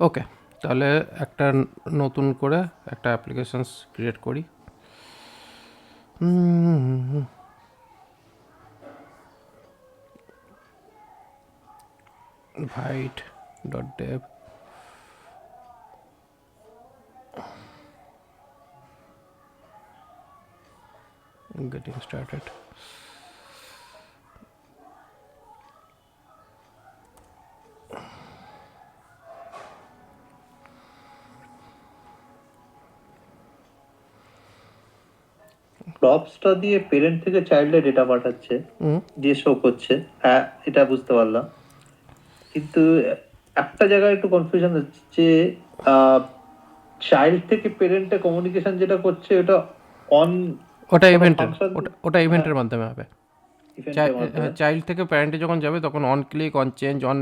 ওকে, তাহলে একটা নতুন করে একটা অ্যাপ্লিকেশনস ক্রিয়েট করি। Vite dot dev, getting started. প্রপসটা দিয়ে পেরেন্ট থেকে চাইল্ডে ডেটা পাঠাচ্ছে, দিয়ে শো করছে, হ্যাঁ এটা বুঝতে পারলাম। কিন্তু একটা জায়গায় একটু কনফিউশন হচ্ছে যে চাইল্ড থেকে পেরেন্টে কমিউনিকেশন যেটা করছে ওটা অন ওটা কোনো ইভেন্টের, ফাংশন, ওটা ইভেন্টের মাধ্যমে হবে। ইভেন্টের মাধ্যমে। চাইল্ড থেকে প্যারেন্টে যখন যাবে তখন on click, on change, on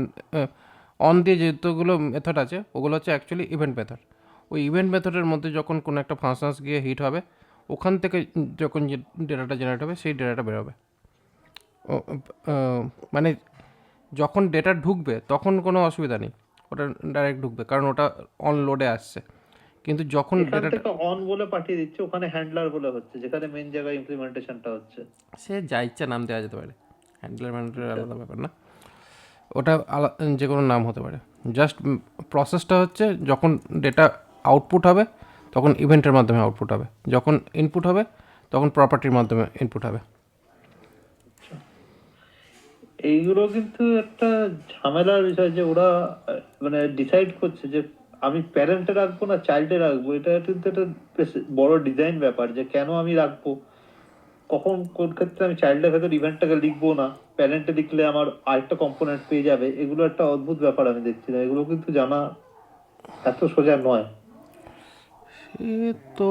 on দিয়ে যেগুলো মেথড আছে ওগুলো হচ্ছে অ্যাকচুয়ালি ইভেন্ট মেথড। ওই ইভেন্ট মেথডের মধ্যে যখন কোনো একটা ফাংশনস গিয়ে হিট হবে, ওখান থেকে যখন যে ডেটাটা জেনারেট হবে সেই ডেটাটা বেরোবে। মানে যখন ডেটা ঢুকবে তখন কোনো অসুবিধা নেই, ওটা ডাইরেক্ট ঢুকবে কারণ ওটা অন লোডে আসছে। কিন্তু যখন এখান ডেটাটা থেকে অন বলে পাঠিয়ে দিচ্ছে, ওখানে হ্যান্ডলার বলে হচ্ছে, যেখানে মেন জায়গায় ইমপ্লিমেন্টেশনটা হচ্ছে। সে যা ইচ্ছা নাম দেওয়া যেতে পারে, হ্যান্ডলার ম্যান্ডলার আলাদা ব্যাপার না, ওটা যে কোনো নাম হতে পারে। জাস্ট প্রসেসটা হচ্ছে যখন ডেটা আউটপুট হবে তখন ইভেন্টের মাধ্যমে আউটপুট হবে, যখন ইনপুট হবে তখন প্রপার্টির মাধ্যমে ইনপুট হবে। এইগুলো কিন্তু একটা ঝামেলার বিষয় যে ওরা মানে ডিসাইড করছে যে আমি প্যারেন্টে রাখবো না চাইল্ডে রাখবো। এটা কিন্তু একটা বেশ বড় ডিজাইন ব্যাপার, যে কেন আমি রাখবো, কখন কোন ক্ষেত্রে আমি চাইল্ডের ভেতর ইভেন্টটাকে লিখবো না, প্যারেন্টে লিখলে আমার আরেকটা কম্পোনেন্ট পেয়ে যাবে। এগুলো একটা অদ্ভুত ব্যাপার আমি দেখছি না, এগুলো কিন্তু জানা এত সোজা নয়। সে তো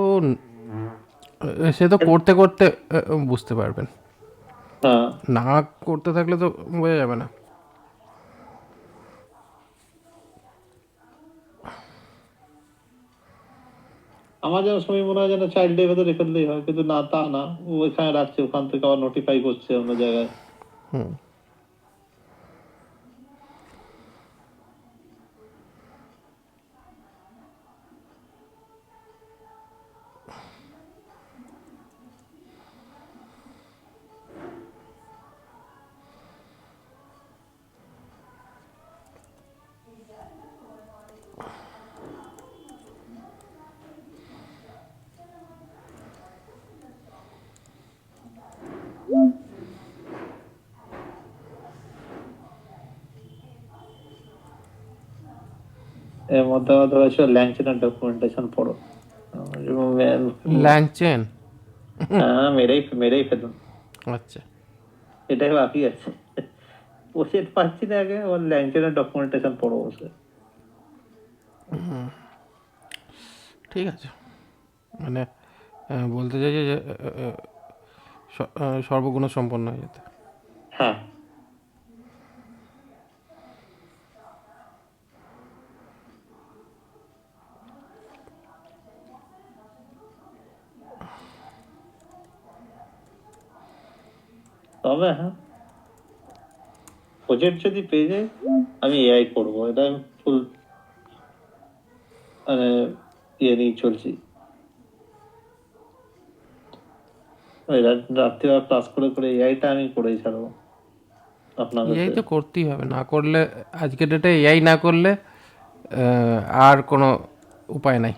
সে তো করতে করতে বুঝতে পারবেন, হ্যাঁ, না করতে থাকলে তো বোঝা যাবে না। আমার যেন সময় মনে হয় যেন চাইল্ডের ভেতর রেখে দিলেই হয়, কিন্তু না, তা না, ও এখানে রাখছে, ওখান থেকে আবার নোটিফাই করছে অন্য জায়গায়। এর মধ্যে মধ্যে হয়েছে ল্যাংচেনের ডকুমেন্টেশন পড়ো। ল্যাংচেন, হ্যাঁ, মেরেই মেরেই ফেলুন, আচ্ছা এটাই বাকি আছে। বসে পাচ্ছি না, আগে ওর ল্যাংচেনের ডকুমেন্টেশন পড়ো বসে। ঠিক আছে। মানে বলতে চাই যে সর্বগুণ সম্পন্ন হয়ে যেতে। হ্যাঁ, তবে হ্যাঁ, প্রজেক্ট যদি পেয়ে যাই আমি এআই করবো, এটা আমি ফুল মানে ইয়ে নিয়ে চলছি। ওই রাত্রিবেলা ক্লাস করে করে এআইটা আমি করেই ছাড়বো আপনাদের। এআই তো করতেই হবে, না করলে আজকের ডেটে এআই না করলে আর কোনো উপায় নাই।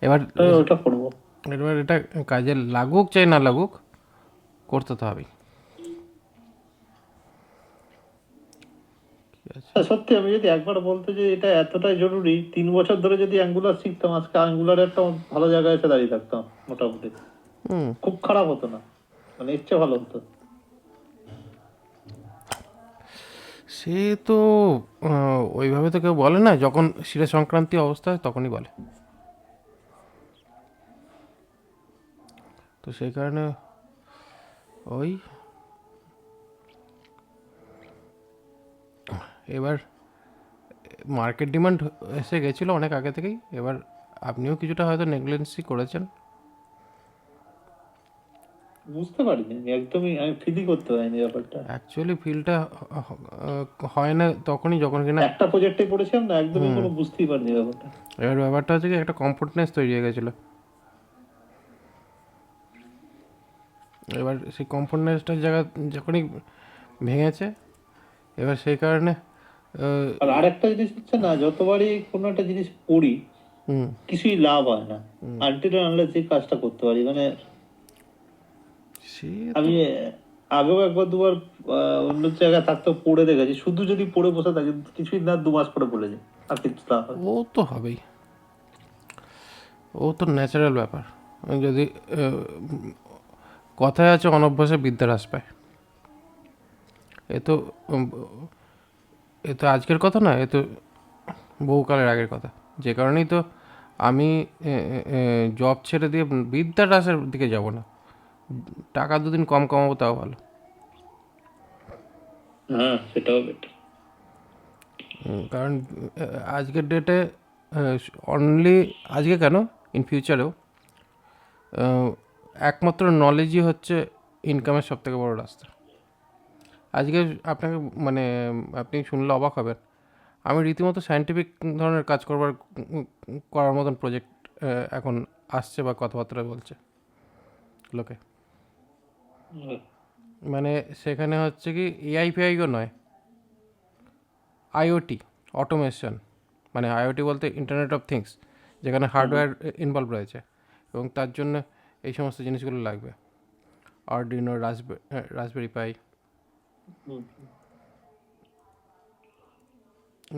এবার ওটা করবো। এবার এটা কাজে লাগুক চাই না লাগুক, করতে তো হবেই। ঠিক আছে, সত্যি আমি যদি একবার বলতে যে এটা এতটাই জরুরি, 3 বছর ধরে যদি অ্যাঙ্গুলার শিখতাম, আজকে অ্যাঙ্গুলার একটা ভালো জায়গায় এসে দাঁড়িয়ে থাকতাম মোটামুটি। খুব খারাপ হতো না, মানে ইচ্ছে ভালো হতো। সে তো ওইভাবে তো কেউ বলে না, যখন শিরে সংক্রান্তি অবস্থা হয় তখনই বলে। তো সেই কারণে ওই এবার মার্কেট ডিমান্ড এসে গেছিলো অনেক আগে থেকেই, এবার আপনিও কিছুটা হয়তো নেগলেন্সি করেছেন। বুঝতে পারিনি আমি, একদমই আমি ফিলই করতে পারিনি ব্যাপারটা। অ্যাকচুয়ালি ফিলটা হয় না তখনই যখন কিনা একটা প্রজেক্টে করেছিলাম না, একদমই কোনো বুঝতেই পারিনি ব্যাপারটা। এবার ব্যাপারটা হচ্ছে কি একটা কমফোর্টনেস তৈরি হয়ে গেছিলো। এবার সেই কমফোর্টনেসটার জায়গা যখনই ভেঙেছে, এবার সেই কারণে আর আরেকটা জিনিস হচ্ছে না, যতবারই কোনো একটা জিনিস পড়ি হুম কিছুই লাভ হয় না আনটিল আনলেস এই কাজটা করতে পারি। মানে সে তো আমি আগেও একবার দুবার অন্য জায়গায় থাকতেও পড়ে দেখেছি, শুধু যদি পড়ে বসে থাকি কিছুই না, 2 মাস পরে ভুলে যাই, আর কিছু লাভ হয় না। ও তো হবেই, ও তো ন্যাচারাল ব্যাপার। যদি কথায় আছে অনভ্যাসে বিদ্যার হ্রাস পায়। এ তো উম, এ তো আজকের কথা না, এ তো বহুকালের আগের কথা। যে কারণেই তো আমি জব ছেড়ে দিয়ে বিদ্যার হ্রাসের দিকে যাব না। টাকা দুদিন কম কামাবো তাও ভালো। হ্যাঁ, সেটাও বেটার। কারণ আজকের ডেটে অনলি, আজকে কেন, ইন ফিউচারেও একমাত্র নলেজই হচ্ছে ইনকামের সবথেকে বড় রাস্তা। আজকে আপনাকে মানে আপনি শুনলে অবাক হবেন, আমি রীতিমতো সায়েন্টিফিক ধরনের কাজ করার মতন প্রজেক্ট এখন আসছে বা কথাবার্তা বলছে লোকে। মানে সেখানে হচ্ছে কি এআই ফেআইও নয়, আইওটি, অটোমেশন। মানে আইওটি বলতে ইন্টারনেট অফ থিংস, যেখানে হার্ডওয়্যার ইনভলভ রয়েছে, এবং তার জন্য এই সমস্ত জিনিসগুলো লাগবে। আরডিনো, রাসবেরি পাই,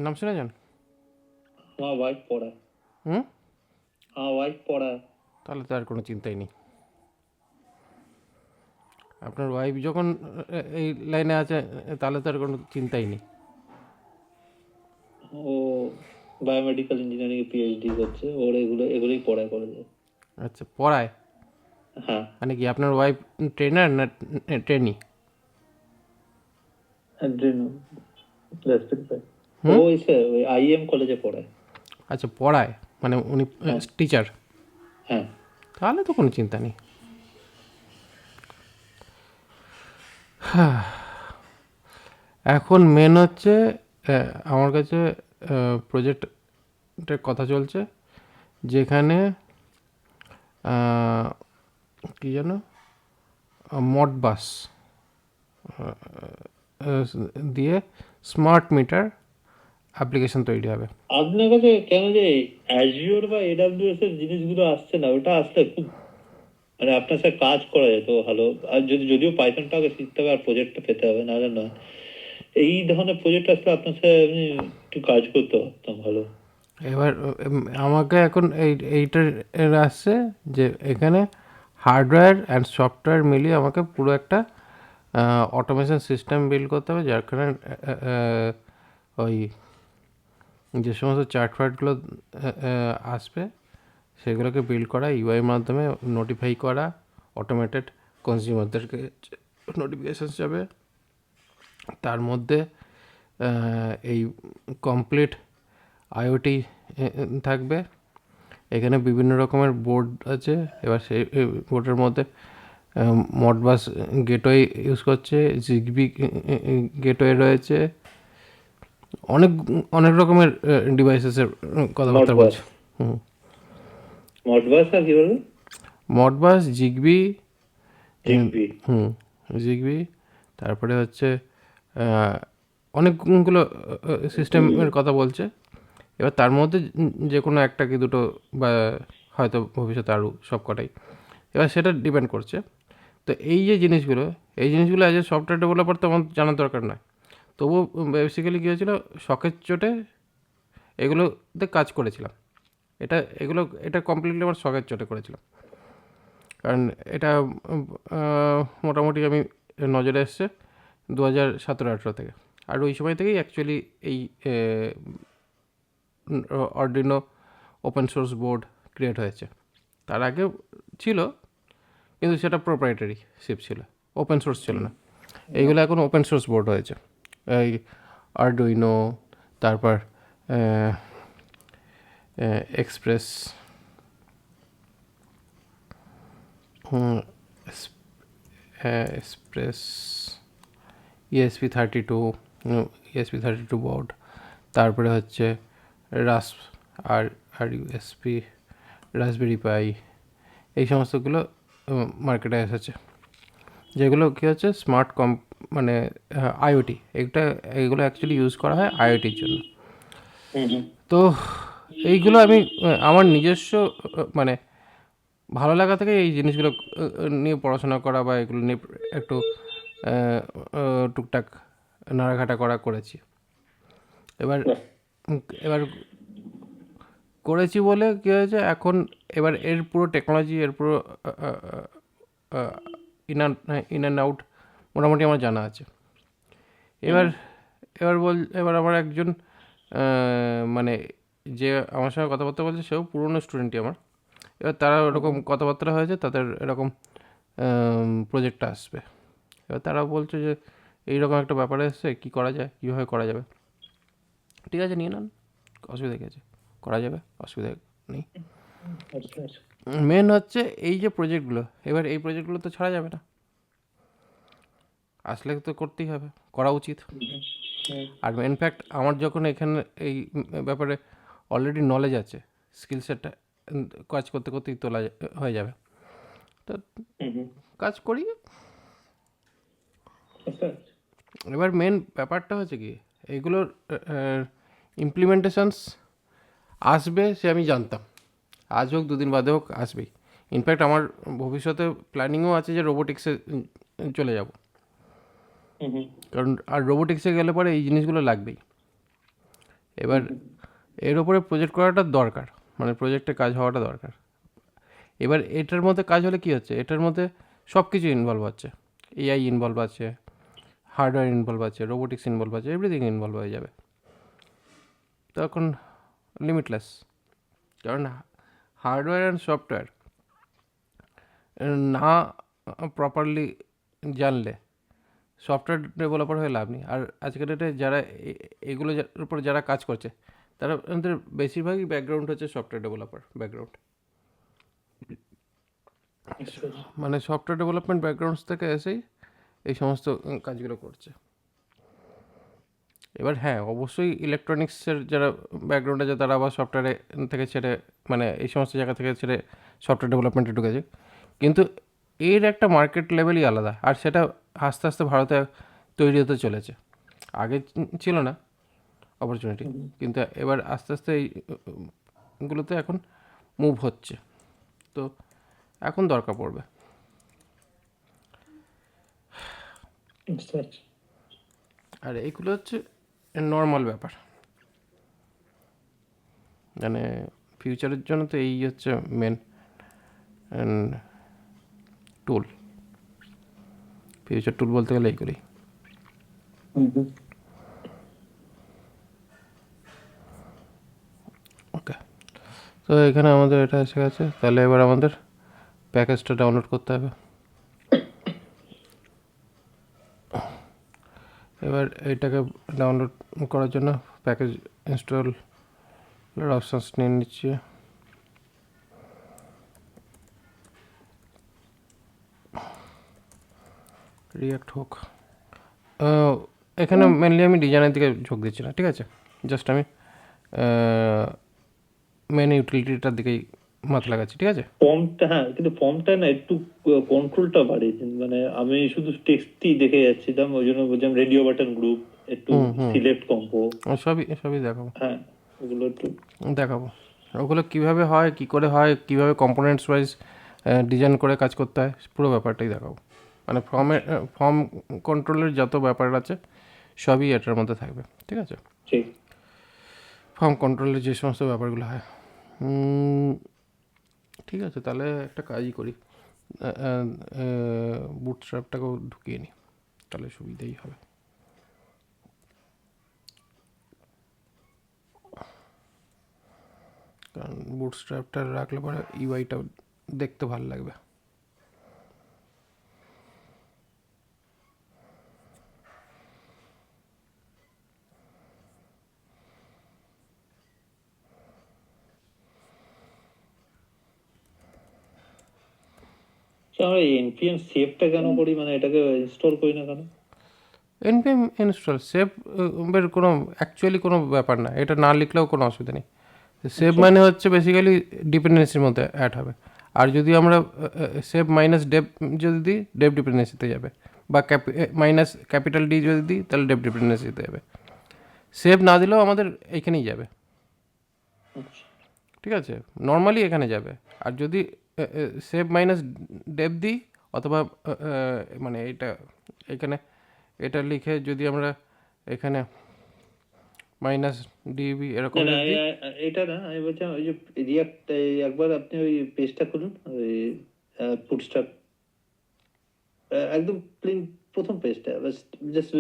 নাম শুনেছেন? আমার ওয়াইফ পড়ায়। হুম, আমার ওয়াইফ পড়ায়। তাহলে তো আর কোনো চিন্তাই নেই। আপনার ওয়াইফ যখন এই লাইনে আছে, তাহলে তো আর কোনো চিন্তাই নেই। ও বায়োমেডিক্যাল ইঞ্জিনিয়ারিং এ পিএইচডি করছে, ওর এগুলোই পড়ায় কলেজে। আচ্ছা, পড়ায়? হ্যাঁ, মানে কি আপনার ওয়াইফ ট্রেনার না ট্রেনি? অ্যাড্রেনো, রাসবেরি পাই। ও হুম, ওই আইএম কলেজে পড়ায়। আচ্ছা পড়ায়, মানে উনি হ্যাঁ, টিচার? হ্যাঁ। তাহলে তো কোনো চিন্তা নেই। এখন মেন হচ্ছে আমার কাছে প্রজেক্টের কথা চলছে, যেখানে কি যেন মডবাস দিয়ে স্মার্ট মিটার অ্যাপ্লিকেশন তৈরি হবে। আপনার কাছে কেন যে অ্যাজিওর বা এডাব্লিউএস এর জিনিসগুলো আসছে না? ওটা আসলে খুব, মানে আপনার সাথে কাজ করা যেত ভালো। আর যদিও পাইথনটা আগে শিখতে হবে আর প্রজেক্টটা পেতে হবে, নাহলে নয়। এই ধরনের প্রজেক্ট আসলে আপনার সাথে আমি একটু কাজ করতে পারতাম ভালো। এবার আমাকে এখন এইটার আসছে যে এখানে হার্ডওয়্যার অ্যান্ড সফটওয়্যার মিলিয়ে আমাকে পুরো একটা অটোমেশন সিস্টেম বিল্ড করতে হবে, যার কারণে ওই যে সমস্ত চার্ট ফার্টগুলো আসবে সেগুলোকে বিল্ড করা, ইউআইয়ের মাধ্যমে নোটিফাই করা, অটোমেটেড কনজিউমারদেরকে নোটিফিকেশান যাবে, তার মধ্যে এই কমপ্লিট আইওটি থাকবে। এখানে বিভিন্ন রকমের বোর্ড আছে। এবার সেই বোর্ডের মধ্যে মডবাস গেটওয়ে ইউজ করছে, জিগবি গেটওয়ে রয়েছে, অনেক অনেক রকমের ডিভাইসেসের কথাবার্তা মডবাস, বলছে। হুম, মডবাস আর কি বলবো, মডবাস, জিগবি, জিগবি। হুম, জিগবি, তারপরে হচ্ছে অনেকগুলো সিস্টেমের কথা বলছে। এবার তার মধ্যে যে কোনো একটা কি দুটো, বা হয়তো ভবিষ্যতে আরও সব কটাই, এবার সেটা ডিপেন্ড করছে। তো এই জিনিসগুলো অ্যাজ এ সফটওয়্যার ডেভেলপার তো আমার জানার দরকার নয়। তবুও বেসিক্যালি কী হয়েছিল, শখের চোটে এগুলোতে কাজ করেছিলাম। এটা কমপ্লিটলি আমার শখের চোটে করেছিলাম। কারণ এটা মোটামুটি আমি নজরে এসছে 2017-18 থেকে। আর ওই সময় থেকেই অ্যাকচুয়ালি এই Arduino open source board create হয়েছে। তার আগে ছিল, কিন্তু সেটা প্রোপ্রাইটারি শিপ ছিল, ওপেন সোর্স ছিল না। এইগুলো এখন ওপেন সোর্স বোর্ড হয়েছে। এই আরডুইনো, তারপর express, express ESP32 ESP32 board, তারপরে হচ্ছে রাস আর আর ইউএসপি, রাসবেরি পাই, এই সমস্তগুলো মার্কেটে এসেছে, যেগুলো কী হচ্ছে স্মার্ট মানে আইওটি, এইগুলো অ্যাকচুয়ালি ইউজ করা হয় আইওটির জন্য। তো এইগুলো আমি আমার নিজস্ব মানে ভালো লাগা থেকে এই জিনিসগুলো নিয়ে পড়াশোনা করা বা এগুলো নিয়ে একটু টুকটাক নাড়াঘাটা করেছি। এবার এবার করেছি বলে কী হয়েছে, এখন এবার এর পুরো টেকনোলজি, এর পুরো ইন অ্যান্ড আউট মোটামুটি আমার জানা আছে। এবার এবার আমার একজন মানে যে আমার সঙ্গে কথাবার্তা বলছে সেও পুরনো স্টুডেন্টই আমার। এবার তারা ওরকম কথাবার্তা হয়েছে, তাদের এরকম প্রজেক্টটা আসবে। এবার তারা বলছে যে এইরকম একটা ব্যাপার এসছে, কী করা যায়, কীভাবে করা যাবে। ঠিক আছে, নিয়ে নেন, অসুবিধা কী আছে, করা যাবে, অসুবিধা নেই। মেন হচ্ছে এই যে প্রজেক্টগুলো, এবার এই প্রজেক্টগুলো তো ছাড়া যাবে না, আসলে তো করতেই হবে, করা উচিত। আর ইনফ্যাক্ট আমার যখন এখানে এই ব্যাপারে অলরেডি নলেজ আছে, স্কিল সেটটা কাজ করতে করতেই তোলা হয়ে যাবে, তো কাজ করি। এবার মেন ব্যাপারটা হচ্ছে কি, এইগুলোর ইমপ্লিমেন্টেশনস আসবে সে আমি জানতাম, আজ হোক দুদিন বাদে হোক আসবেই। ইনফ্যাক্ট আমার ভবিষ্যতে প্ল্যানিংও আছে যে রোবোটিক্সে চলে যাব, কারণ আর রোবোটিক্সে গেলে পরে এই জিনিসগুলো লাগবেই। এবার এর ওপরে প্রজেক্ট করাটা দরকার, মানে প্রজেক্টে কাজ হওয়াটা দরকার। এবার এটার মধ্যে কাজ হলে কী হচ্ছে, এটার মধ্যে সব কিছু ইনভলভ আছে, এআই ইনভলভ আছে, হার্ডওয়্যার ইনভলভ আছে, রোবোটিক্স ইনভলভ আছে, এভরিথিং ইনভলভ হয়ে যাবে তখন, লিমিটলেস। কারণ হার্ডওয়্যার অ্যান্ড সফটওয়্যার না প্রপারলি জানলে সফটওয়্যার ডেভেলপার হয়ে লাভ নেই। আর আজকের ডেটে যারা এগুলোর উপর যারা কাজ করছে, তারা আমাদের বেশিরভাগই ব্যাকগ্রাউন্ড হচ্ছে সফটওয়্যার ডেভেলপার ব্যাকগ্রাউন্ড, মানে সফটওয়্যার ডেভেলপমেন্ট ব্যাকগ্রাউন্ডস থেকে এসেই এই সমস্ত কাজগুলো করছে। এবার হ্যাঁ, অবশ্যই ইলেকট্রনিক্সের যারা ব্যাকগ্রাউন্ড আছে তারা আবার সফটওয়্যারে থেকে ছেড়ে, মানে এই সমস্ত জায়গা থেকে ছেড়ে সফটওয়্যার ডেভেলপমেন্টে ঢুকেছে, কিন্তু এর একটা মার্কেট লেভেলই আলাদা, আর সেটা আস্তে আস্তে ভারতে তৈরি হতে চলেছে। আগে ছিল না অপরচুনিটি, কিন্তু এবার আস্তে আস্তে এইগুলোতে এখন মুভ হচ্ছে, তো এখন দরকার পড়বে। আর এইগুলো হচ্ছে নর্মাল ব্যাপার, মানে ফিউচারের জন্য তো এই হচ্ছে মেন টুল, ফিউচার টুল বলতে গেলে এইগুলোই। ওকে, তো এখানে আমাদের এটা এসে গেছে, তাহলে এবার আমাদের প্যাকেজটা ডাউনলোড করতে হবে। এবার এইটাকে ডাউনলোড করার জন্য প্যাকেজ ইনস্টল অপশানস নিয়ে নিচ্ছি। রিয়াক্ট হোক, এখানে মেনলি আমি ডিজাইনের দিকে ঝোঁক দিচ্ছি না, ঠিক আছে, জাস্ট আমি মেন ইউটিলিটিটার দিকেই মাথা লাগাচ্ছি, ঠিক আছে। ফর্মটা, হ্যাঁ, কিন্তু ফর্মটা না একটু কন্ট্রোলটা বাড়িয়েছেন, মানে আমি শুধু টেক্সটই দেখে যাচ্ছিলাম, ওই জন্য বলছিলাম রেডিও বাটন গ্রুপ একটু সিলেক্ট কম্পো, সবই দেখাবো, হ্যাঁ ওগুলো একটু দেখাবো ওগুলো কীভাবে হয়, কী করে হয়, কীভাবে কম্পোনেন্টস ওয়াইজ ডিজাইন করে কাজ করতে হয়, পুরো ব্যাপারটাই দেখাবো। মানে ফর্ম কন্ট্রোলের যত ব্যাপার আছে সবই এটার মধ্যে থাকবে, ঠিক আছে। ঠিক, ফর্ম কন্ট্রোলের যে সমস্ত ব্যাপারগুলো হয়, ঠিক আছে, তাহলে একটা কাজই করি, বুটস্ট্র্যাপটাকেও ঢুকিয়ে নিই, তাহলে সুবিধেই হবে। কারণ বুটস্ট্র্যাপটা রাখলে পরে ইউআইটা দেখতে ভালো লাগবে। আমরা npm সেভটা কেন করি, মানে এটাকে ইনস্টল করি না কেন? এনপিএম ইনস্টল সেভ এর কোনো অ্যাকচুয়ালি কোনো ব্যাপার না, এটা না লিখলেও কোনো অসুবিধা নেই। সেভ আচ্ছা মানে হচ্ছে বেসিক্যালি ডিপেন্ডেন্সির মধ্যে অ্যাড হবে। আর যদি আমরা সেভ মাইনাস ডেপ যদি দিই, ডেপ ডিপেন্ডেন্সিতে যাবে, বা মাইনাস ক্যাপিটাল ডি যদি দিই তাহলে ডেপ ডিপেন্ডেন্সিতে যাবে। সেভ না দিলেও আমাদের এইখানেই যাবে, আচ্ছা ঠিক আছে, নর্মালি এখানে যাবে। আর যদি সেভ মাইনাস ডেপ দিই, অথবা মানে এটা এখানে এটা লিখে যদি আমরা এখানে মাইনাস ডিবি এরকম না না যদি দিই, এটা না, আমি বলছিলাম ওই যে রিয়াক্ট, একবার আপনি ওই পেজটা খুলুন, ওই ফুটস্ট্র্যাপ একদম প্লেন প্রথম পেজটা, জাস্ট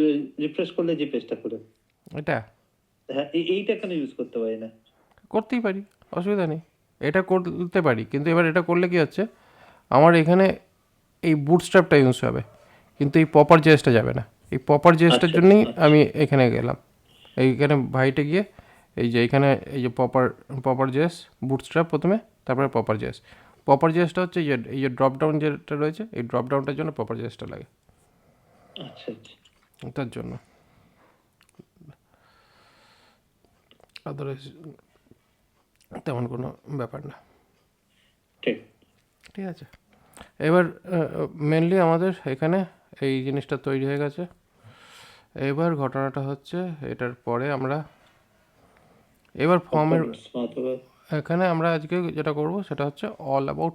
রিফ্রেশ করলে যে পেজটা খুলে, এটা হ্যাঁ এইটা কেন ইউজ করতে পারি না? করতেই পারি, অসুবিধা নেই, এটা করতে পারি। কিন্তু এবার এটা করলে কি হচ্ছে, আমার এখানে এই বুটস্ট্র্যাপটা ইউজ হবে, কিন্তু এই পপার জেএসটা যাবে না। এই পপার জেএসটার আচ্ছা জন্যই আচ্ছা আমি এখানে গেলাম, এইখানে ভাইটে গিয়ে এই যে এখানে এই যে পপার জেএস বুটস্ট্র্যাপ প্রথমে, তারপরে পপার জেএস। পপার জেএসটা হচ্ছে এই যে ড্রপ ডাউন যেটা রয়েছে, এই ড্রপ ডাউনটার জন্য পপার জেএসটা লাগে, আচ্ছা আচ্ছা তার জন্য। আদারওয়াইজ তেমন কোনো ব্যাপার না, ঠিক। ঠিক আছে। এবার মেনলি আমাদের এখানে এই জিনিসটা তৈরি হয়ে গেছে। এবার ঘটনাটা হচ্ছে এটার পরে আমরা এবার ফর্মের এখানে আমরা আজকে যেটা করব সেটা হচ্ছে অল অ্যাবাউট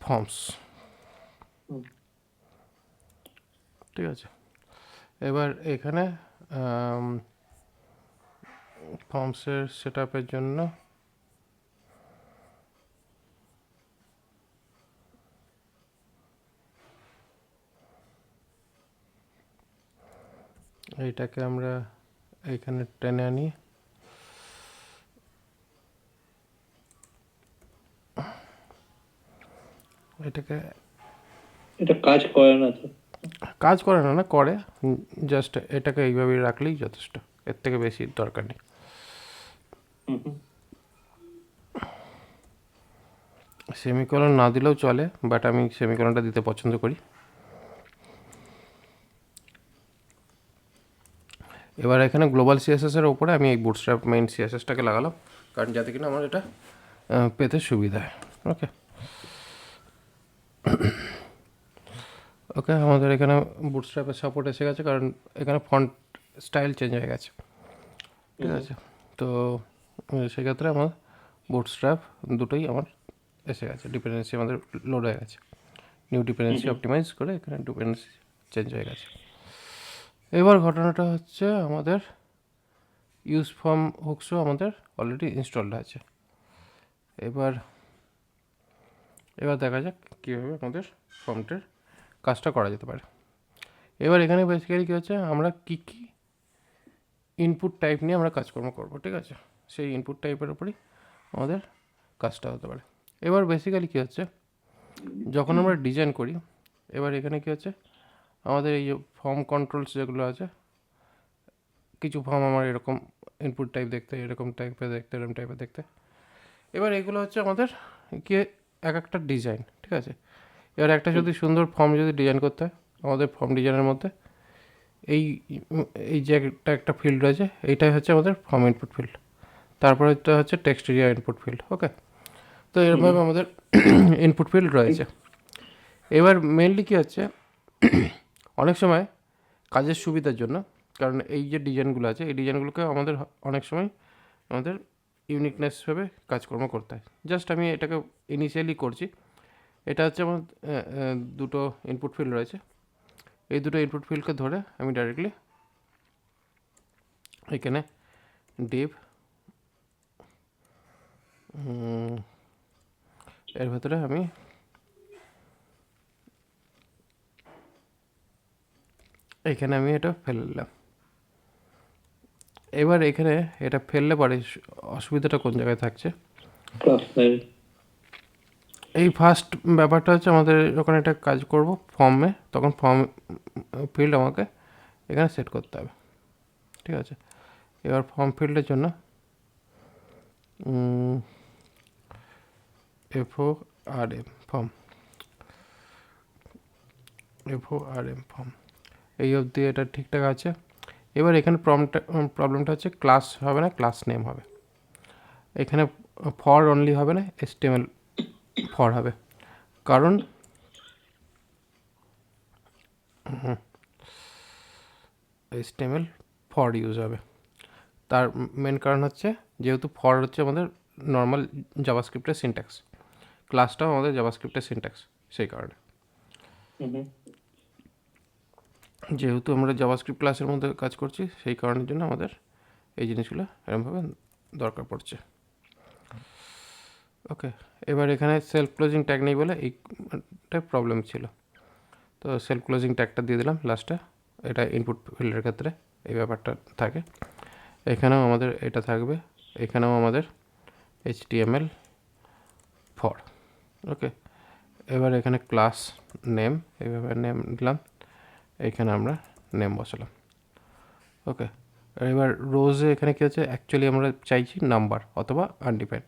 ফর্মস, ঠিক আছে। এবার এখানে ফর্মসের সেট আপের জন্য এইটাকে আমরা এইখানে টেনে আনি, এটাকে এটা কাজ করে না তো? কাজ করে না, না করে, জাস্ট এটাকে এইভাবেই রাখলেই যথেষ্ট, এর থেকে বেশি দরকার নেই। সেমিকলন না দিলেও চলে, বাট আমি সেমিকলনটা দিতে পছন্দ করি। এবার এখানে গ্লোবাল সিএসএসের ওপরে আমি এই বুটস্ট্র্যাপ মেইন সিএসএসটাকে লাগালাম, কারণ যাতে কিনা আমার এটা পেতে সুবিধা হয়। ওকে ওকে, আমাদের এখানে বুটস্ট্র্যাপের সাপোর্ট এসে গেছে, কারণ এখানে ফন্ট স্টাইল চেঞ্জ হয়ে গেছে, ঠিক আছে। তো সেক্ষেত্রে আমার বুটস্ট্র্যাপ দুটোই আমার এসে গেছে, ডিপেন্ডেন্সি আমাদের লোড হয়ে গেছে, নিউ ডিপেন্ডেন্সি অপটিমাইজ করে এখানে ডিপেন্ডেন্সি চেঞ্জ হয়ে গেছে। এবার ঘটনাটা হচ্ছে আমাদের ইউজ ফর্ম হুকসও আমাদের অলরেডি ইনস্টলড আছে। এবার দেখা যাক কীভাবে আমাদের ফর্মটার কাজটা করা যেতে পারে। এবার এখানে বেসিক্যালি কী হচ্ছে, আমরা কী কী ইনপুট টাইপ নিয়ে আমরা কাজকর্ম করব, ঠিক আছে, সেই ইনপুট টাইপের ওপরই আমাদের কাজটা হতে পারে। এবার বেসিক্যালি কী হচ্ছে, যখন আমরা ডিজাইন করি, এবার এখানে কী হচ্ছে, আমাদের এই যে ফর্ম কন্ট্রোলস যেগুলো আছে, কিছু ফর্ম আমার এরকম ইনপুট টাইপ দেখতে, এরকম টাইপের দেখতে, এরকম টাইপের দেখতে। এবার এগুলো হচ্ছে আমাদের কি এক একটা ডিজাইন, ঠিক আছে। এবার একটা যদি সুন্দর ফর্ম যদি ডিজাইন করতে হয়, আমাদের ফর্ম ডিজাইনের মধ্যে এই এই যে একটা ফিল্ড রয়েছে, এইটাই হচ্ছে আমাদের ফর্ম ইনপুট ফিল্ড। তারপরে এটা হচ্ছে টেক্সট এরিয়া ইনপুট ফিল্ড। ওকে, তো এরকমভাবে আমাদের ইনপুট ফিল্ড রয়েছে। এবার মেনলি কী হচ্ছে, অনেক সময় কাজের সুবিধার জন্য, কারণ এই যে ডিজাইনগুলো আছে, এই ডিজাইনগুলোকে আমাদের অনেক সময় আমাদের ইউনিকনেসভাবে কাজকর্ম করতে হয়। জাস্ট আমি এটাকে ইনিশিয়ালি করছি। এটা হচ্ছে আমার দুটো ইনপুট ফিল্ড রয়েছে, এই দুটো ইনপুট ফিল্ডকে ধরে আমি ডাইরেক্টলি এখানে ডিভ এর ভেতরে আমি এখানে আমি এটা ফেললাম। এবার এখানে এটা ফেললে পরে অসুবিধাটা কোন জায়গায় থাকছে, এই ফার্স্ট ব্যাপারটা হচ্ছে আমাদের যখন এটা কাজ করব ফর্মে, তখন ফর্ম ফিল্ড আমাকে এখানে সেট করতে হবে, ঠিক আছে। এবার ফর্ম ফিল্ডের জন্য FORM ফর্ম, FORM ফর্ম, এই অবধি এটা ঠিকঠাক আছে। এবার এখানে প্রবলেমটা হচ্ছে ক্লাস হবে না, ক্লাস নেম হবে। এখানে ফর অনলি হবে না, HTML ফর হবে, কারণ HTML ফর ইউজ হবে। তার মেন কারণ হচ্ছে যেহেতু ফর হচ্ছে আমাদের নর্মাল জাভাস্ক্রিপ্টের সিনট্যাক্স, ক্লাসটাও আমাদের জাভাস্ক্রিপ্টের সিনট্যাক্স, সেই কারণে যেহেতু আমরা জাভাস্ক্রিপ্ট ক্লাসের মধ্যে কাজ করছি, সেই কারণের জন্য আমাদের এই জিনিসগুলো এরকমভাবে দরকার পড়ছে। ওকে, এবার এখানে সেলফ ক্লোজিং ট্যাগ নেই বলে এইটা প্রবলেম ছিল, তো সেলফ ক্লোজিং ট্যাগটা দিয়ে দিলাম লাস্টে। এটা ইনপুট ফিল্ডের ক্ষেত্রে এই ব্যাপারটা থাকে। এখানেও আমাদের এটা থাকবে, এখানেও আমাদের HTML ফর। ওকে, এবার এখানে ক্লাস নেম, এইভাবে নেম দিলাম, এইখানে আমরা নেম বসালাম। ওকে, এবার রোজে এখানে কী হচ্ছে, অ্যাকচুয়ালি আমরা চাইছি নাম্বার অথবা আনডিফাইন্ড,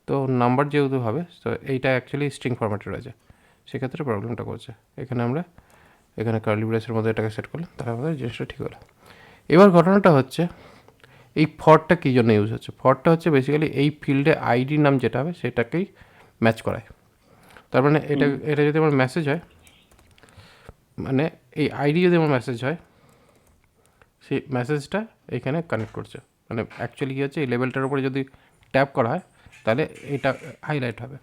তো নাম্বার যেহেতু হবে, তো এইটা অ্যাকচুয়ালি স্ট্রিং ফরম্যাটে রয়েছে, সেক্ষেত্রে প্রবলেমটা করছে। এখানে আমরা এখানে কার্লি ব্রেসের মধ্যে এটাকে সেট করলাম, তাহলে আমাদের জিনিসটা ঠিক হলো। এবার ঘটনাটা হচ্ছে এই ফরটা কী জন্য ইউজ হচ্ছে, ফরটা হচ্ছে বেসিক্যালি এই ফিল্ডে আইডি নাম যেটা হবে সেটাকেই ম্যাচ করায়। তার মানে এটা যদি আমার মেসেজ হয়, মানে এই আইডি যদি আমার মেসেজ হয়, সেই মেসেজটা এখানে কানেক্ট করছে। মানে অ্যাকচুয়ালি কী হচ্ছে, এই লেভেলটার উপরে যদি ট্যাপ করা হয় তাহলে এটা হাইলাইট হবে,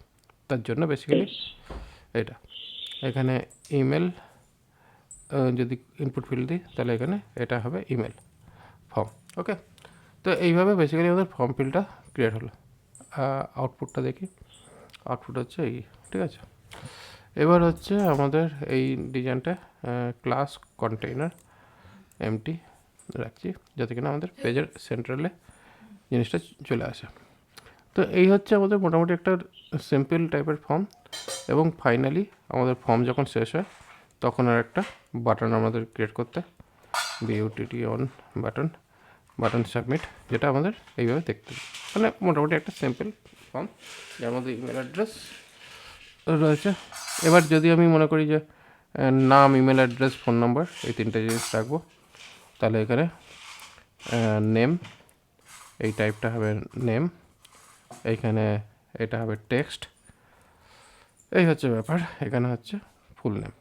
তার জন্য বেসিক্যালি এটা। এখানে ইমেল যদি ইনপুট ফিল্ড দিই তাহলে এখানে এটা হবে ইমেল ফর্ম। ওকে, তো এইভাবে বেসিক্যালি আমাদের ফর্ম ফিল্ডটা ক্রিয়েট হলো। আউটপুটটা দেখি, আউটপুট হচ্ছে এই, ঠিক আছে। এবার হচ্ছে আমাদের এই ডিজাইনটা ক্লাস কন্টেইনার এমটি রাখছি, যাতে কিনা আমাদের পেজের সেন্ট্রালে জিনিসটা চলে আসে। তো এই হচ্ছে আমাদের মোটামুটি একটা সিম্পল টাইপের ফর্ম। এবং ফাইনালি আমাদের ফর্ম যখন শেষ হয় তখন আর একটা বাটন আমাদের ক্রিয়েট করতে, বিউটিটি অন বাটন সাবমিট, যেটা আমাদের এইভাবে দেখতে, মানে মোটামুটি একটা সিম্পল ফর্ম যার মধ্যে ইমেল অ্যাড্রেস রয়েছে। এবার যদি আমি মনে করি যে নাম, ইমেল অ্যাড্রেস, ফোন নাম্বার, এই তিনটে জিনিস রাখবো, তাহলে এখানে নেম, এই টাইপটা হবে নেম, এইখানে এটা হবে টেক্সট, এই হচ্ছে ব্যাপার। এখানে হচ্ছে ফুল নেম।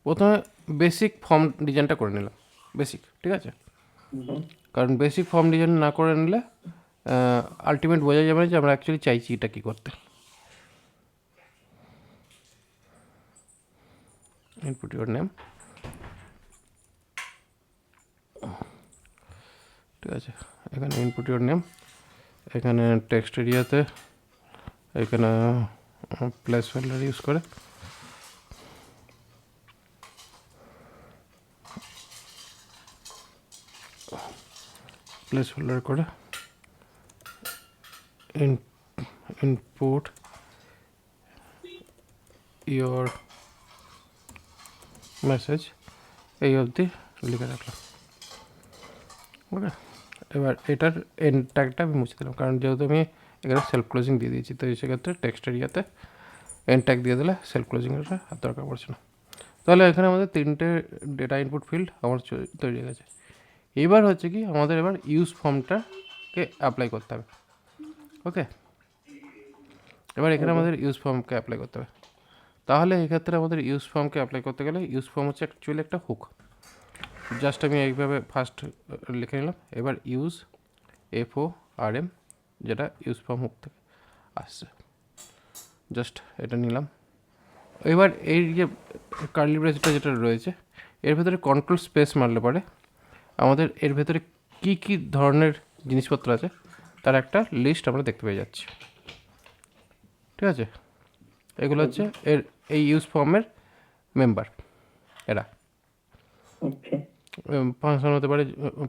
প্রথমে বেসিক ফর্ম ডিজাইনটা করে নিলাম, বেসিক, ঠিক আছে, কারণ বেসিক ফর্ম ডিজাইন না করে নিলে আলটিমেট বোঝা যাবে না যে আমরা অ্যাকচুয়ালি চাইছি এটা কী করতে। ইনপুট ইউর নেম, ঠিক আছে, এখানে ইনপুট ইউর নেম, এখানে টেক্সট এরিয়াতে এখানে প্লেস হোল্ডার ইউজ করে ইনপুট ইয়োর মেসেজ, এই অবধি লিখে রাখলাম। ওকে, এবার এটার এন্ড ট্যাগটা আমি মুছে দিলাম, কারণ যেহেতু আমি এখানে সেলফ ক্লোজিং দিয়ে দিয়েছি, তো সেক্ষেত্রে টেক্সট এরিয়াতে এন্ড ট্যাগ দিয়ে দিলে সেলফ ক্লোজিংয়ের আর দরকার পড়ছে না। তাহলে এখানে আমাদের তিনটে ডেটা ইনপুট ফিল্ড আমার তৈরি হয়ে গেছে। এবার হচ্ছে কি, আমাদের এবার ইউজ ফর্মটাকে অ্যাপ্লাই করতে হবে। ওকে, এবার এখানে আমাদের ইউজ ফর্মকে অ্যাপ্লাই করতে হবে। তাহলে এক্ষেত্রে আমাদের ইউজ ফর্মকে অ্যাপ্লাই করতে গেলে ইউজ ফর্ম হচ্ছে অ্যাকচুয়ালি একটা হুক। জাস্ট আমি এইভাবে ফার্স্ট লিখে নিলাম। এবার ইউজ FORM, যেটা ইউজ ফর্ম হুক থেকে আসছে, জাস্ট এটা নিলাম। এবার এই যে কার্লি ব্রেসটা যেটা রয়েছে, এর ভেতরে কন্ট্রোল স্পেস মারলে পরে আমাদের এর ভেতরে কী কী ধরনের জিনিসপত্র আছে তার একটা লিস্ট আমরা দেখতে পেয়ে যাচ্ছি, ঠিক আছে। এগুলো হচ্ছে এই ইউজ ফর্মের মেম্বার, এরা ফাংশন হতে পারে,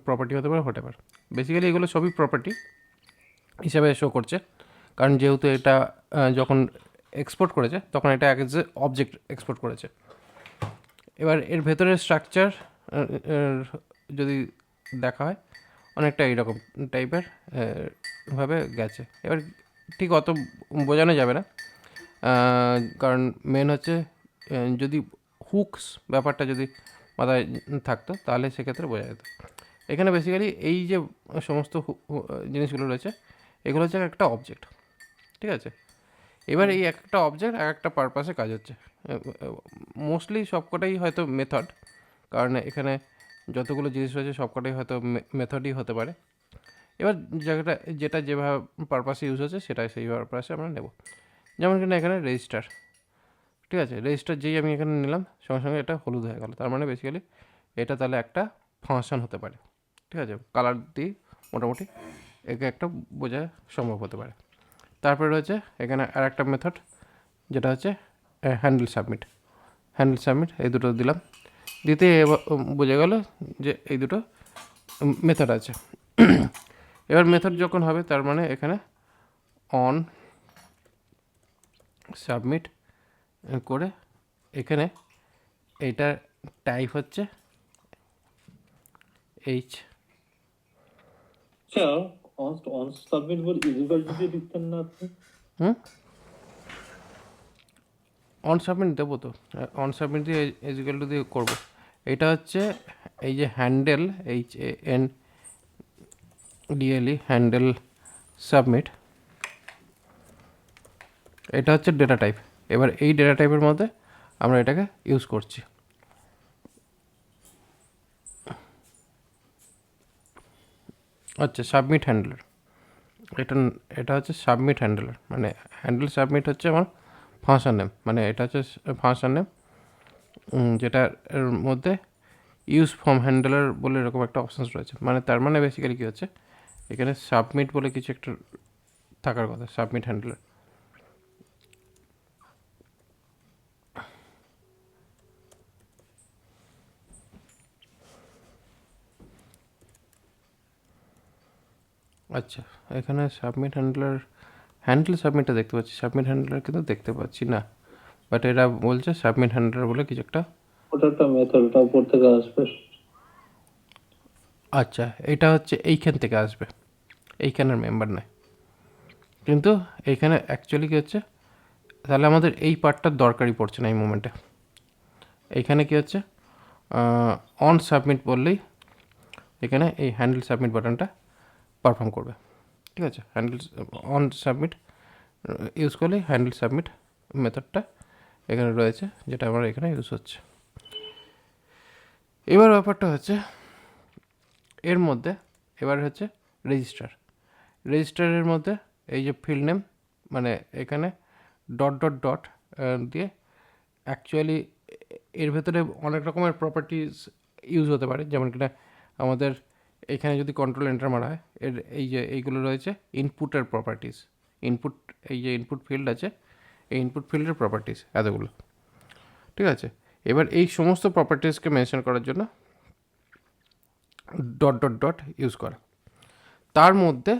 প্রপার্টি হতে পারে, হোয়াটএভার। বেসিক্যালি এগুলো সবই প্রপার্টি হিসাবে শো করছে, কারণ যেহেতু এটা যখন এক্সপোর্ট করেছে তখন এটা অ্যাজ এ অবজেক্ট এক্সপোর্ট করেছে। এবার এর ভেতরের স্ট্রাকচার যদি দেখা হয় অনেকটা এইরকম টাইপের ভাবে গেছে। এবার ঠিক অত বোঝানো যাবে না, কারণ মেন হচ্ছে যদি হুকস ব্যাপারটা যদি মাথায় থাকতো তাহলে সেক্ষেত্রে বোঝা যেত। এখানে বেসিক্যালি এই যে সমস্ত জিনিসগুলো রয়েছে এগুলো হচ্ছে একটা অবজেক্ট, ঠিক আছে। এবার এই একটা অবজেক্ট এক একটা পারপাসে কাজ হচ্ছে, মোস্টলি সবকটাই হয়তো মেথড, কারণ এখানে যতগুলো জিনিস রয়েছে সবকটাই হয়তো মেথডই হতে পারে। এবার যেটা যেটা যেভাবে পারপাসে ইউজ হচ্ছে সেটাই সেই পারপাসে আমরা নেব। যেমন কিনা এখানে রেজিস্টার, ঠিক আছে, রেজিস্টার যেই আমি এখানে নিলাম সঙ্গে সঙ্গে এটা হলুদ হয়ে গেল, তার মানে বেসিক্যালি এটা তাহলে একটা ফাংশন হতে পারে, ঠিক আছে, কালার দিয়ে মোটামুটি একে একটা বোঝা সম্ভব হতে পারে। তারপরে রয়েছে এখানে আর একটা মেথড যেটা হচ্ছে হ্যান্ডেল সাবমিট। হ্যান্ডেল সাবমিট এই দুটো দিলাম, দিতে বোঝা গেল যে এই দুটো মেথড আছে। এবার মেথড যখন হবে তার মানে এখানে অন সাবমিট করে এখানে এইটার টাইপ হচ্ছে এইচ। আচ্ছা, অন সাবমিট বল ইজিকাল যদি লিখতেন না আপনি? অন সাবমিট দেবো তো, অন সাবমিট দিয়ে ইজিক্যাল টু দিয়ে করবো। এটা হচ্ছে এই যে হ্যান্ডেল HANDLE হ্যান্ডেল সাবমিট, এটা হচ্ছে ডেটা টাইপ। এবার এই ডেটা টাইপের মধ্যে আমরা এটাকে ইউজ করছি। আচ্ছা, সাবমিট হ্যান্ডলার, এটা এটা হচ্ছে সাবমিট হ্যান্ডলার, মানে হ্যান্ডেল সাবমিট হচ্ছে আমার ফাংশন নেম, মানে এটা হচ্ছে ফাংশন নেম, যেটার মধ্যে ইউজ ফর্ম হ্যান্ডলার বলে এরকম একটা অপশানস রয়েছে। মানে তার মানে বেসিক্যালি কী হচ্ছে, এখানে সাবমিট বলে কিছু একটা থাকার কথা, সাবমিট হ্যান্ডলার। আচ্ছা, এখানে সাবমিট হ্যান্ডেল সাবমিটটা দেখতে পাচ্ছি, সাবমিট হ্যান্ডলার কিন্তু দেখতে পাচ্ছি না, বাট এরা বলছে সাবমিট হ্যান্ডলার বলে কিছু একটা। ওটা একটা মেথড, ওটা উপর থেকে আসবে। আচ্ছা, এটা হচ্ছে এইখান থেকে আসবে, এইখানের মেম্বার নয়। কিন্তু এইখানে অ্যাকচুয়ালি কী হচ্ছে, তাহলে আমাদের এই পার্টটার দরকারই পড়ছে না এই মোমেন্টে। এইখানে কী হচ্ছে, অন সাবমিট বললেই এখানে এই হ্যান্ডেল সাবমিট বাটনটা পারফর্ম করবে, ঠিক আছে। হ্যান্ডেল অন সাবমিট ইউজ করলে হ্যান্ডেল সাবমিট মেথডটা এখানে রয়েছে, যেটা আমার এখানে ইউজ হচ্ছে। এবার ব্যাপারটা হচ্ছে এর মধ্যে এবার হচ্ছে রেজিস্টার। রেজিস্টারের মধ্যে এই যে ফিল্ড নেম, মানে এখানে ডট ডট ডট দিয়ে অ্যাকচুয়ালি এর ভেতরে অনেক রকমের প্রপার্টিস ইউজ হতে পারে। যেমন কিনা আমাদের এখানে যদি কন্ট্রোল এন্টার মারা হয়, এর এই যে এইগুলো রয়েছে ইনপুটের প্রপার্টিস, ইনপুট, এই যে ইনপুট ফিল্ড আছে এই ইনপুট ফিল্ডের প্রপার্টিস এতগুলো, ঠিক আছে। এবার এই সমস্ত প্রপার্টিসকে মেনশন করার জন্য ডট ডট ডট ইউজ করা, তার মধ্যে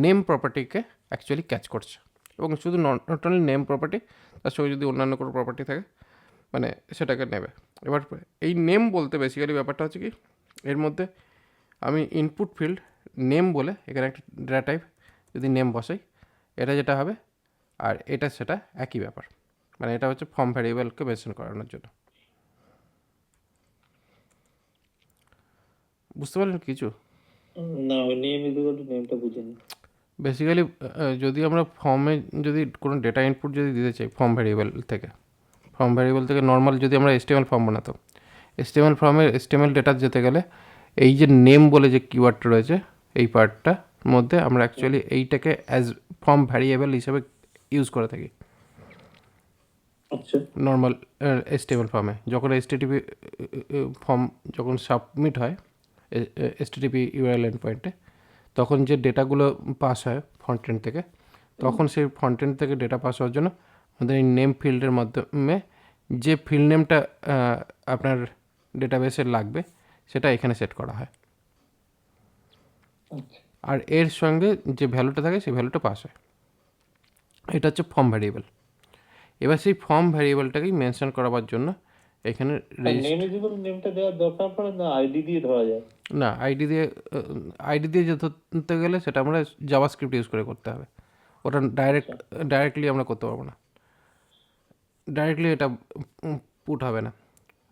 নেম প্রপার্টিকে অ্যাকচুয়ালি ক্যাচ করছে, এবং শুধু নট অনলি নেম প্রপার্টি, তার সঙ্গে যদি অন্যান্য কোনো প্রপার্টি থাকে মানে সেটাকে নেবে। এবার এই নেম বলতে বেসিক্যালি ব্যাপারটা হচ্ছে কি, এর মধ্যে আমি ইনপুট ফিল্ড নেম বলে এখানে একটা ডেটা টাইপ যদি নেম বসাই, এটা যেটা হবে আর এটা সেটা একই ব্যাপার, মানে এটা হচ্ছে ফর্ম ভ্যারিয়েবলকে মেনশন করানোর জন্য। বুঝতে পারলেন কিছু? না, ওই নেম ইজিকাল টু নেমটা বুঝিনি। বেসিক্যালি যদি আমরা ফর্মে যদি কোনো ডেটা ইনপুট যদি দিতে চাই ফর্ম ভ্যারিয়েবল থেকে নর্মাল যদি আমরা HTML ফর্ম বানাতাম, HTML ফর্মের HTML ডেটা যেতে গেলে এই যে নেম বলে যে কিওয়ার্ডটা রয়েছে এই পার্টটার মধ্যে আমরা অ্যাকচুয়ালি এইটাকে অ্যাজ ফর্ম ভ্যারিয়েবল হিসাবে ইউজ করে থাকি আচ্ছা, নর্মাল HTML ফর্মে। যখন HTTP ফর্ম যখন সাবমিট হয় HTTP URL এন্ড পয়েন্টে, তখন যে ডেটাগুলো পাস হয় ফ্রন্ট এন্ড থেকে, তখন সেই ফ্রন্ট এন্ড থেকে ডেটা পাস হওয়ার জন্য আমাদের এই নেম ফিল্ডের মাধ্যমে যে ফিল্ড নেমটা আপনার ডেটাবেসে লাগবে সেটা এখানে সেট করা হয়, আর এর সঙ্গে যে ভ্যালুটা থাকে সেই ভ্যালুটা পাস হয়। এটা হচ্ছে ফর্ম ভ্যারিয়েবল। এবার সেই ফর্ম ভ্যারিয়েবলটাকেই মেনশন করাবার জন্য এখানে নেম ইজিবল নেমটা দেওয়ার দরকার পড়ে না, আইডি দিয়ে ধরা যায়? না, আইডি দিয়ে যে ধরতে গেলে সেটা আমরা জাভাস্ক্রিপ্ট ইউজ করে করতে হবে। ওটা ডাইরেক্টলি আমরা করতে পারবো না, ডাইরেক্টলি এটা পুট হবে না।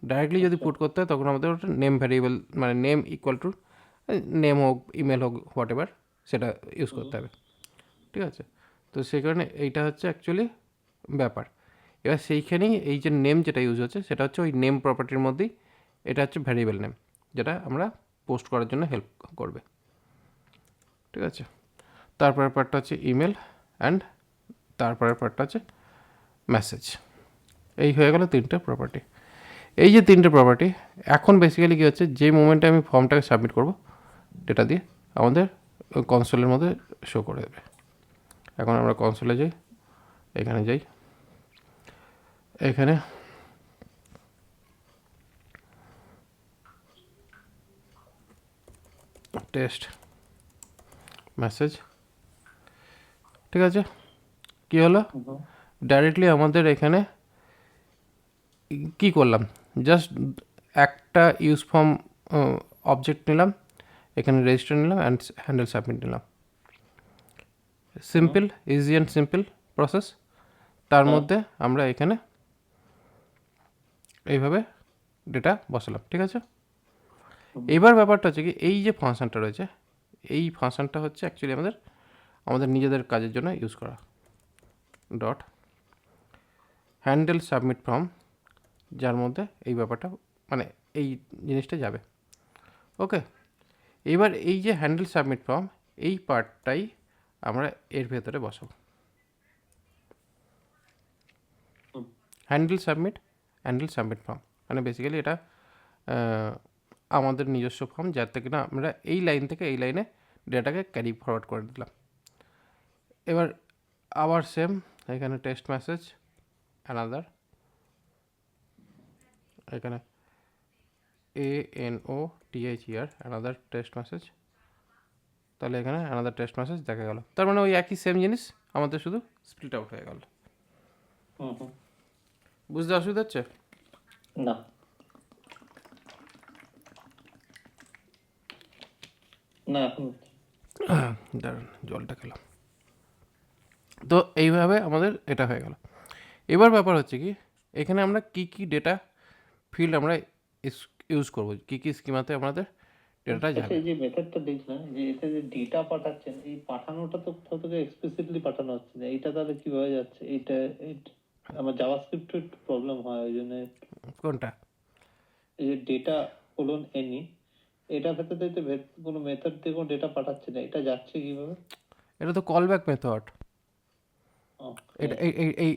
ডাইরেক্টলি যদি পুট করতে হয় তখন আমাদের ওটা নেম ভ্যারিয়েবল, মানে নেম ইকুয়াল টু নেম হোক, ইমেল হোক, হোয়াট এভার, সেটা ইউজ করতে হবে। ঠিক আছে, তো সেই কারণে এইটা হচ্ছে অ্যাকচুয়ালি ব্যাপার। এবার সেইখানেই এই যে নেম যেটা ইউজ হচ্ছে সেটা হচ্ছে ওই নেম প্রপার্টির মধ্যেই, এটা হচ্ছে ভ্যারিয়েবল নেম, যেটা আমরা পোস্ট করার জন্য হেল্প করবে। ঠিক আছে, তারপরের পার্টটা হচ্ছে ইমেল, অ্যান্ড তারপরের পার্টটা হচ্ছে মেসেজ। এই হয়ে গেল তিনটে প্রপার্টি। এই যে তিনটে প্রপার্টি, এখন বেসিক্যালি কী হচ্ছে, যে মোমেন্টে আমি ফর্মটাকে সাবমিট করব ডেটা দিয়ে, আমাদের কনসোলের মধ্যে শো করে দেবে। এখন আমরা কনসোলে যাই, এখানে যাই, এখানে টেস্ট মেসেজ। ঠিক আছে, কী হলো, ডাইরেক্টলি আমাদের এখানে কি করলাম, জাস্ট একটা ইউজ ফর্ম অবজেক্ট নিলাম, এখানে রেজিস্টার নিলাম, অ্যান্ড হ্যান্ডেল সাবমিট নিলাম। Simple, easy and simple process. তার মধ্যে আমরা এখানে এইভাবে ডেটা বসালাম। ঠিক আছে, এবার ব্যাপারটা হচ্ছে কি, এই যে ফাংশনটা রয়েছে, এই ফাংশনটা হচ্ছে অ্যাকচুয়ালি আমাদের নিজেদের কাজের জন্য ইউজ করা। ডট হ্যান্ডেল সাবমিট ফর্ম, যার মধ্যে এই ব্যাপারটা, মানে এই জিনিসটা যাবে। ওকে, এবার এই যে হ্যান্ডেল সাবমিট ফর্ম, এই পার্টটাই আমরা এর ভেতরে বসাবো। হ্যান্ডেল সাবমিট ফর্ম মানে বেসিক্যালি এটা আমাদের নিজস্ব ফর্ম, যার থেকে না আমরা এই লাইন থেকে এই লাইনে ডেটাকে ক্যারি ফরওয়ার্ড করে দিলাম। এবার আবার সেম, এখানে টেস্ট মেসেজ অ্যানাদার, এখানে ANOTHER অ্যানাদার টেস্ট মেসেজ। তাহলে এখানে অ্যানাদার টেস্ট মেসেজ দেখা গেল। তার মানে ওই একই সেম জিনিস আমাদের শুধু স্প্লিট আউট হয়ে গেল। বুঝতে অসুবিধা হচ্ছে? না, না এখন দাঁড়ান, জলটা খেলাম। তো এইভাবে আমাদের এটা হয়ে গেল। এবার ব্যাপার হচ্ছে কি, এখানে আমরা কি কি ডেটা ফিল্ড আমরা ইউজ করব, কি কি স্কিমাতে আমাদের ডেটাটা যাবে। যে মেথডটা দেখলাম, যে এতে যে ডেটা পাঠাচ্ছেন, এই পাঠানোটা তো কোথাও থেকে এক্সপ্লিসিটলি পাঠানো হচ্ছে না, এইটা তাহলে কিভাবে যাচ্ছে? আমার জাভাস্ক্রিপ্টে একটু প্রবলেম হয়, ওই জন্য। কোনটা? এই যে ডেটা কোলন এনি, এটা ভেতরে কোনো মেথড দিয়ে কোনো ডেটা পাঠাচ্ছে না, এটা যাচ্ছে কিভাবে? এটা তো কলব্যাক মেথড। এটা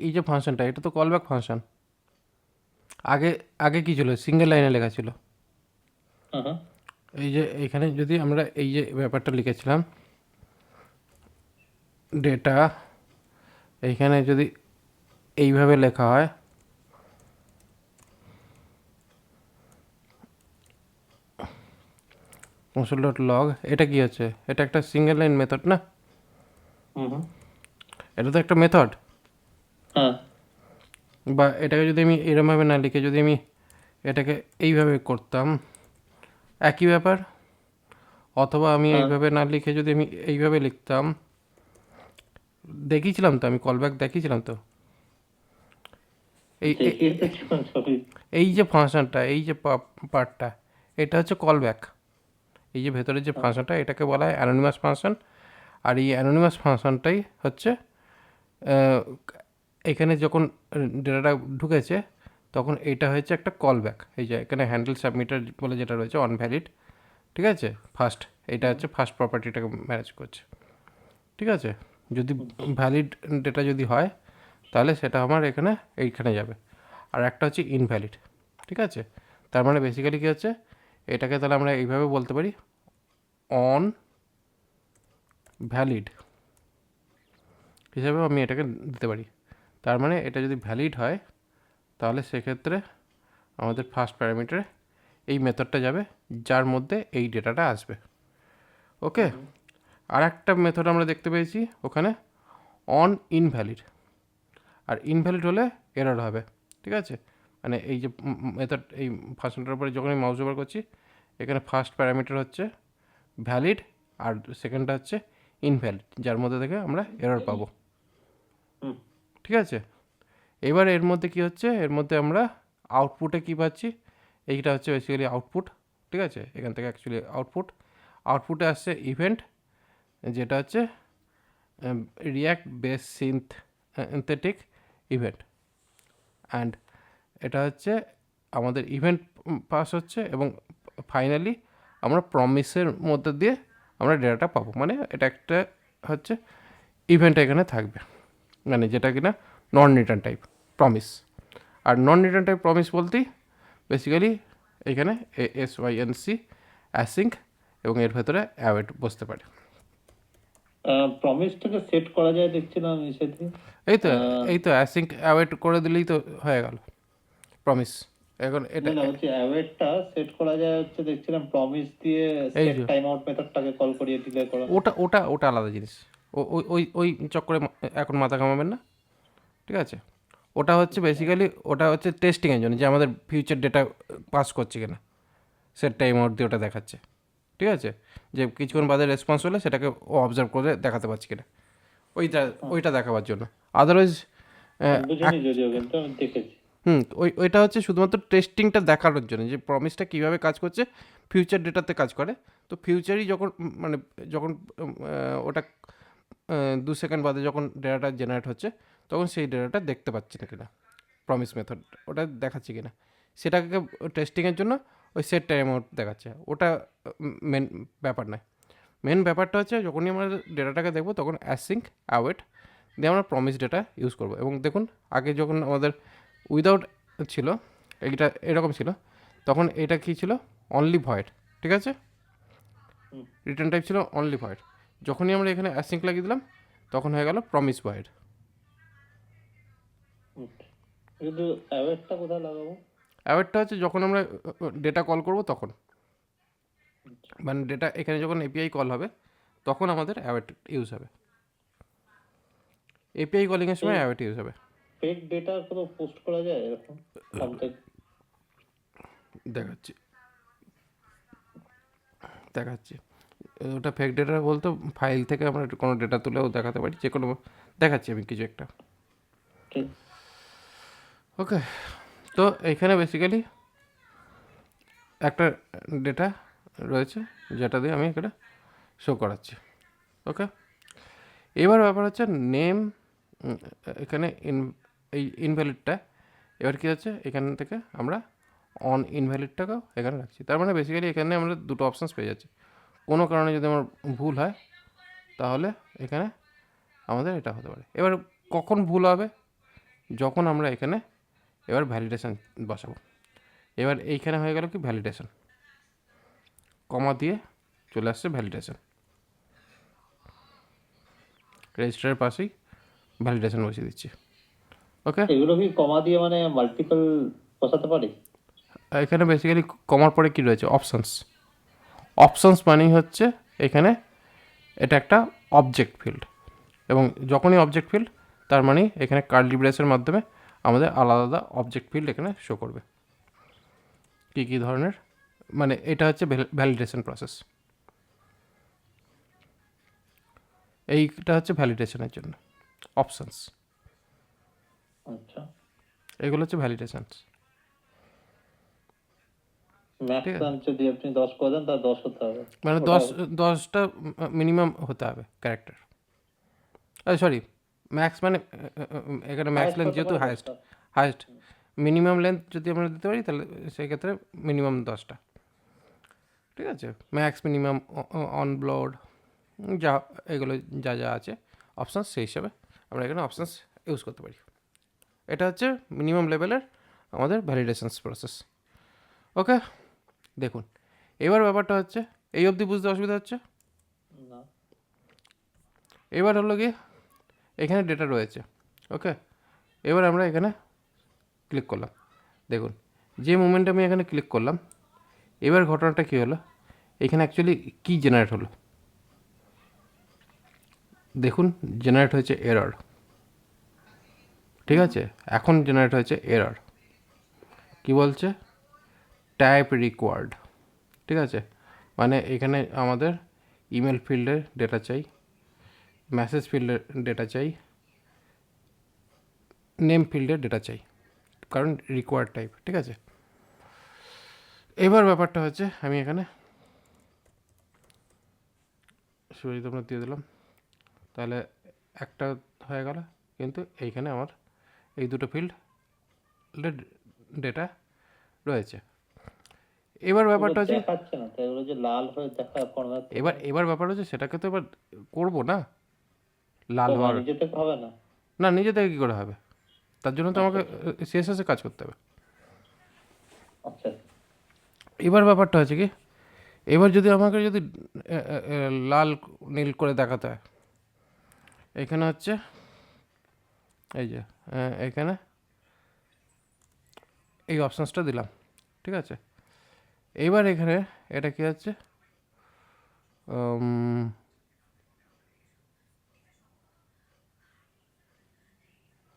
এই যে ফাংশনটা, এটা তো কলব্যাক ফাংশন। আগে আগে কি ছিল, সিঙ্গেল লাইনে লেখা ছিল। এই যে এখানে যদি আমরা এই যে ব্যাপারটা লিখেছিলাম, ডেটা, এইখানে যদি এইভাবে লেখা হয়, console.log, এটা কি হচ্ছে, এটা একটা সিঙ্গেল লাইন মেথড না, এটা তো একটা মেথড। বা এটাকে যদি আমি এরমভাবে না লিখে যদি আমি এটাকে এইভাবে করতাম, একই ব্যাপার। অথবা আমি এইভাবে না লিখে যদি আমি এইভাবে লিখতাম, দেখিয়েছিলাম তো, আমি কলব্যাক দেখিয়েছিলাম তো। এই যে ফাংশনটা, এই যে পার্টটা, এটা হচ্ছে কলব্যাক। এই যে ভেতরের যে ফাংশনটা, এটাকে বলা হয় অ্যানোনিমাস ফাংশন। আর এই অ্যানোনিমাস ফাংশনটাই হচ্ছে এখানে যখন ডেটাটা ঢুকেছে তখন এটা হয়েছে একটা কলব্যাক। এই যে এখানে হ্যান্ডেল সাবমিটার বলে যেটা রয়েছে, অন ভ্যালিড। ঠিক আছে, ফার্স্ট, এটা হচ্ছে ফার্স্ট প্রপার্টিটাকে ম্যানেজ করছে। ঠিক আছে, যদি ভ্যালিড ডেটা যদি হয় তাহলে সেটা আমার এখানে এইখানে যাবে। আর একটা হচ্ছে ইনভ্যালিড। ঠিক আছে, তার মানে বেসিক্যালি কী হচ্ছে, এটাকে তাহলে আমরা এইভাবে বলতে পারি, অন ভ্যালিড হিসাবে আমি এটাকে দিতে পারি। তার মানে এটা যদি ভ্যালিড হয় তাহলে সেক্ষেত্রে আমাদের ফার্স্ট প্যারামিটারে এই মেথডটা যাবে, যার মধ্যে এই ডেটাটা আসবে। ওকে, আর একটা মেথড আমরা দেখতে পেয়েছি ওখানে, অন ইনভ্যালিড। আর ইনভ্যালিড হলে এরর হবে। ঠিক আছে, মানে এই যে মেথড এই ফাংশনটার উপরে যখন আমি মাউস ওভার করছি, এখানে ফার্স্ট প্যারামিটার হচ্ছে ভ্যালিড আর সেকেন্ডটা হচ্ছে ইনভ্যালিড, যার মধ্যে থেকে আমরা এরর পাবো। হুম। ঠিক আছে, এবার এর মধ্যে কি হচ্ছে, এর মধ্যে আমরা আউটপুটে কি পাচ্ছি, এইটা হচ্ছে বেসিক্যালি আউটপুট। ঠিক আছে, এখান থেকে অ্যাকচুয়ালি আউটপুটে আসছে ইভেন্ট, যেটা হচ্ছে react base synthetic event, and এটা হচ্ছে আমাদের ইভেন্ট পাস হচ্ছে, এবং ফাইনালি আমরা প্রমিসের মধ্যে দিয়ে আমরা ডেটাটা পাবো। মানে এটা একটা হচ্ছে ইভেন্ট এখানে থাকবে, মানে যেটা কিনা নন রিটার্ন টাইপ প্রমিস। আর নন রিটার্ন টাইপ প্রমিস বলতেই বেসিক্যালি এখানে ASYNC অ্যাসিঙ্ক এবং এর ভেতরে অ্যাওয়েট বসতে পারে। প্রমিসটাকে সেট করা যায় দেখছিলাম সেটি। এই তো অ্যাসিঙ্ক অ্যাওয়েট করে দিলেই তো হয়ে গেল প্রমিস। এখন এটা না হচ্ছে অ্যাওয়েটটা সেট করা যায় হচ্ছে দেখছিলাম প্রমিস দিয়ে এই সেট যে টাইম আউট মেথডটাকে কল করিয়ে ডিক্লেয়ার করা। ওটা ওটা ওটা আলাদা জিনিস। ওই চক্করে এখন মাথা ঘামাবেন না। ঠিক আছে, ওটা হচ্ছে বেসিক্যালি ওটা হচ্ছে টেস্টিংয়ের জন্য, যে আমাদের ফিউচার ডেটা পাস করছে কিনা সেট টাইম আউট দিয়ে ওটা দেখাচ্ছে। ঠিক আছে, যে কিছুক্ষণ বাদে রেসপন্স হলে সেটাকে ও অবজার্ভ করে দেখাতে পারছি কিনা, ওইটা দেখাবার জন্য। আদারওয়াইজ বুঝিনি যদিও, কিন্তু আমি দেখেছি। ওইটা হচ্ছে শুধুমাত্র টেস্টিংটা দেখানোর জন্য, যে প্রমিসটা কীভাবে কাজ করছে, ফিউচার ডেটাতে কাজ করে। তো ফিউচারই যখন মানে যখন ওটা 2 সেকেন্ড বাদে যখন ডেটাটা জেনারেট হচ্ছে, তখন সেই ডেটাটা দেখতে পাচ্ছি না কিনা, প্রমিস মেথড ওটা দেখাচ্ছি কিনা, সেটাকে টেস্টিংয়ের জন্য ওই সেট টাইম আউট দেখাচ্ছে। ওটা মেন ব্যাপার নয়। মেন ব্যাপারটা হচ্ছে যখনই আমরা ডেটাটাকে দেখবো তখন অ্যাসিঙ্ক অ্যাওয়েট দিয়ে আমরা প্রমিস ডেটা ইউজ করবো। এবং দেখুন, আগে যখন আমাদের উইদাউট ছিল, এইটা এরকম ছিল, তখন এটা কী ছিল, অনলি ভয়েড। ঠিক আছে, রিটার্ন টাইপ ছিল অনলি ভয়েড। যখনই আমরা এখানে অ্যাসিঙ্ক লাগিয়ে দিলাম, তখন হয়ে গেল প্রমিস ভয়েড। কিন্তু অ্যাওয়েটটা কোথায় লাগাবো? অ্যাওয়েটটা হচ্ছে যখন আমরা ডেটা কল করব তখন, মানে ডেটা এখানে যখন এপিআই কল হবে তখন আমাদের অ্যাওয়েট ইউজ হবে। এপিআই কলিংয়ের সময় অ্যাওয়েট ইউজ হবে। ফেক ডেটা কোনো পোস্ট করা যায় এরকম দেখাচ্ছি দেখাচ্ছি ওটা ফেক ডেটা বলতে ফাইল থেকে আমরা কোনো ডেটা তুলেও দেখাতে পারি, যে কোনো দেখাচ্ছি আমি কিছু একটা। ওকে, তো এইখানে বেসিক্যালি একটা ডেটা রয়েছে যেটা দিয়ে আমি এখানে শো করাচ্ছি। ওকে, এবার ব্যাপার হচ্ছে নেম, এখানে এই ইনভ্যালিডটা এবার কী হচ্ছে, এখান থেকে আমরা অন ইনভ্যালিডটাকেও এখানে রাখছি। তার মানে বেসিক্যালি এখানে আমরা দুটো অপশানস পেয়ে যাচ্ছি। কোনো কারণে যদি আমার ভুল হয় তাহলে এখানে আমাদের এটা হতে পারে। এবার কখন ভুল হবে, যখন আমরা এখানে এবার ভ্যালিডেশন বসাবো। এবার এইখানে হয়ে গেল কি ভ্যালিডেশন, কমা দিয়ে চলে আসছে ভ্যালিডেশন, রেজিস্টারের পাশেই ভ্যালিডেশন বসিয়ে দিচ্ছি। ওকে, এগুলো কি কমা দিয়ে মানে মাল্টিপল বসাতে পারি? এখানে বেসিক্যালি কমার পরে কি রয়েছে, অপশনস মানেই হচ্ছে এখানে এটা একটা অবজেক্ট ফিল্ড, এবং যখনই অবজেক্ট ফিল্ড তার মানে এখানে কার্লি ব্রেসের মাধ্যমে আমাদের আলাদা আলাদা অবজেক্ট ফিল্ড এখানে শো করবে কী কী ধরনের, মানে এটা হচ্ছে ভ্যালিডেশন প্রসেস। এইটা হচ্ছে ভ্যালিডেশনের জন্য অপশনস, আচ্ছা, এগুলো হচ্ছে ভ্যালিডেশনস। ম্যাক্স ব্রাঞ্চ যদি আপনি 10 করে দেন তার 10 হতে হবে, মানে 10টা মিনিমাম হতে হবে ক্যারেক্টার। সরি, ম্যাক্স মানে এখানে ম্যাক্স লেন্থ যেহেতু হায়েস্ট মিনিমাম লেন্থ যদি আমরা দিতে পারি তাহলে সেক্ষেত্রে মিনিমাম 10টা। ঠিক আছে, ম্যাক্স মিনিমাম অনব্লোড যা এগুলো যা যা আছে অপশানস, সেই হিসাবে আমরা এখানে অপশানস ইউজ করতে পারি। এটা হচ্ছে মিনিমাম লেভেলের আমাদের ভ্যালিডেশনস প্রসেস। ওকে, দেখুন এবার ব্যাপারটা হচ্ছে এই অবধি বুঝতে অসুবিধা হচ্ছে। এবার হলো গিয়ে এখানে ডেটা রয়েছে। ওকে, এবার আমরা এখানে ক্লিক করলাম, দেখুন যে মোমেন্টে আমি এখানে ক্লিক করলাম, এবার ঘটনাটা কী হলো, এখানে অ্যাকচুয়ালি কী জেনারেট হলো, দেখুন জেনারেট হয়েছে এরর। ঠিক আছে, এখন জেনারেট হয়েছে এরর। কি বলছে, টাইপ রিকোয়ার্ড, ঠিক আছে, মানে এখানে আমাদের ইমেল ফিল্ডের ডেটা চাই, মেসেজ ফিল্ডের ডেটা চাই, নেম ফিল্ডের ডেটা চাই, কারণ রিকোয়ার্ড টাইপ, ঠিক আছে। এবার ব্যাপারটা হচ্ছে আমি এখানে সুবিধা তোমরা দিয়ে দিলাম, তাহলে একটা হয়ে গেল, কিন্তু এইখানে আমার এই দুটো ফিল্ডের ডেটা রয়েছে। এবার ব্যাপারটা হচ্ছে, দেখাচ্ছে না তো এগুলো যে লাল হয়ে দেখা ফরম্যাট এবার ব্যাপার হচ্ছে সেটাকে তো এবার করবো না লাল হওয়ার, নিজে থেকে হবে না। না নিজে থেকে কী করে হবে, তার জন্য তো আমাকে সিএসএসে কাজ করতে হবে। আচ্ছা এবার ব্যাপারটা হচ্ছে কি, এবার যদি আমাকে যদি লাল নীল করে দেখাতে হয়, এখানে হচ্ছে এই যে এখানে এই অপশানসটা দিলাম, ঠিক আছে। এইবার এখানে এটা কি হচ্ছে,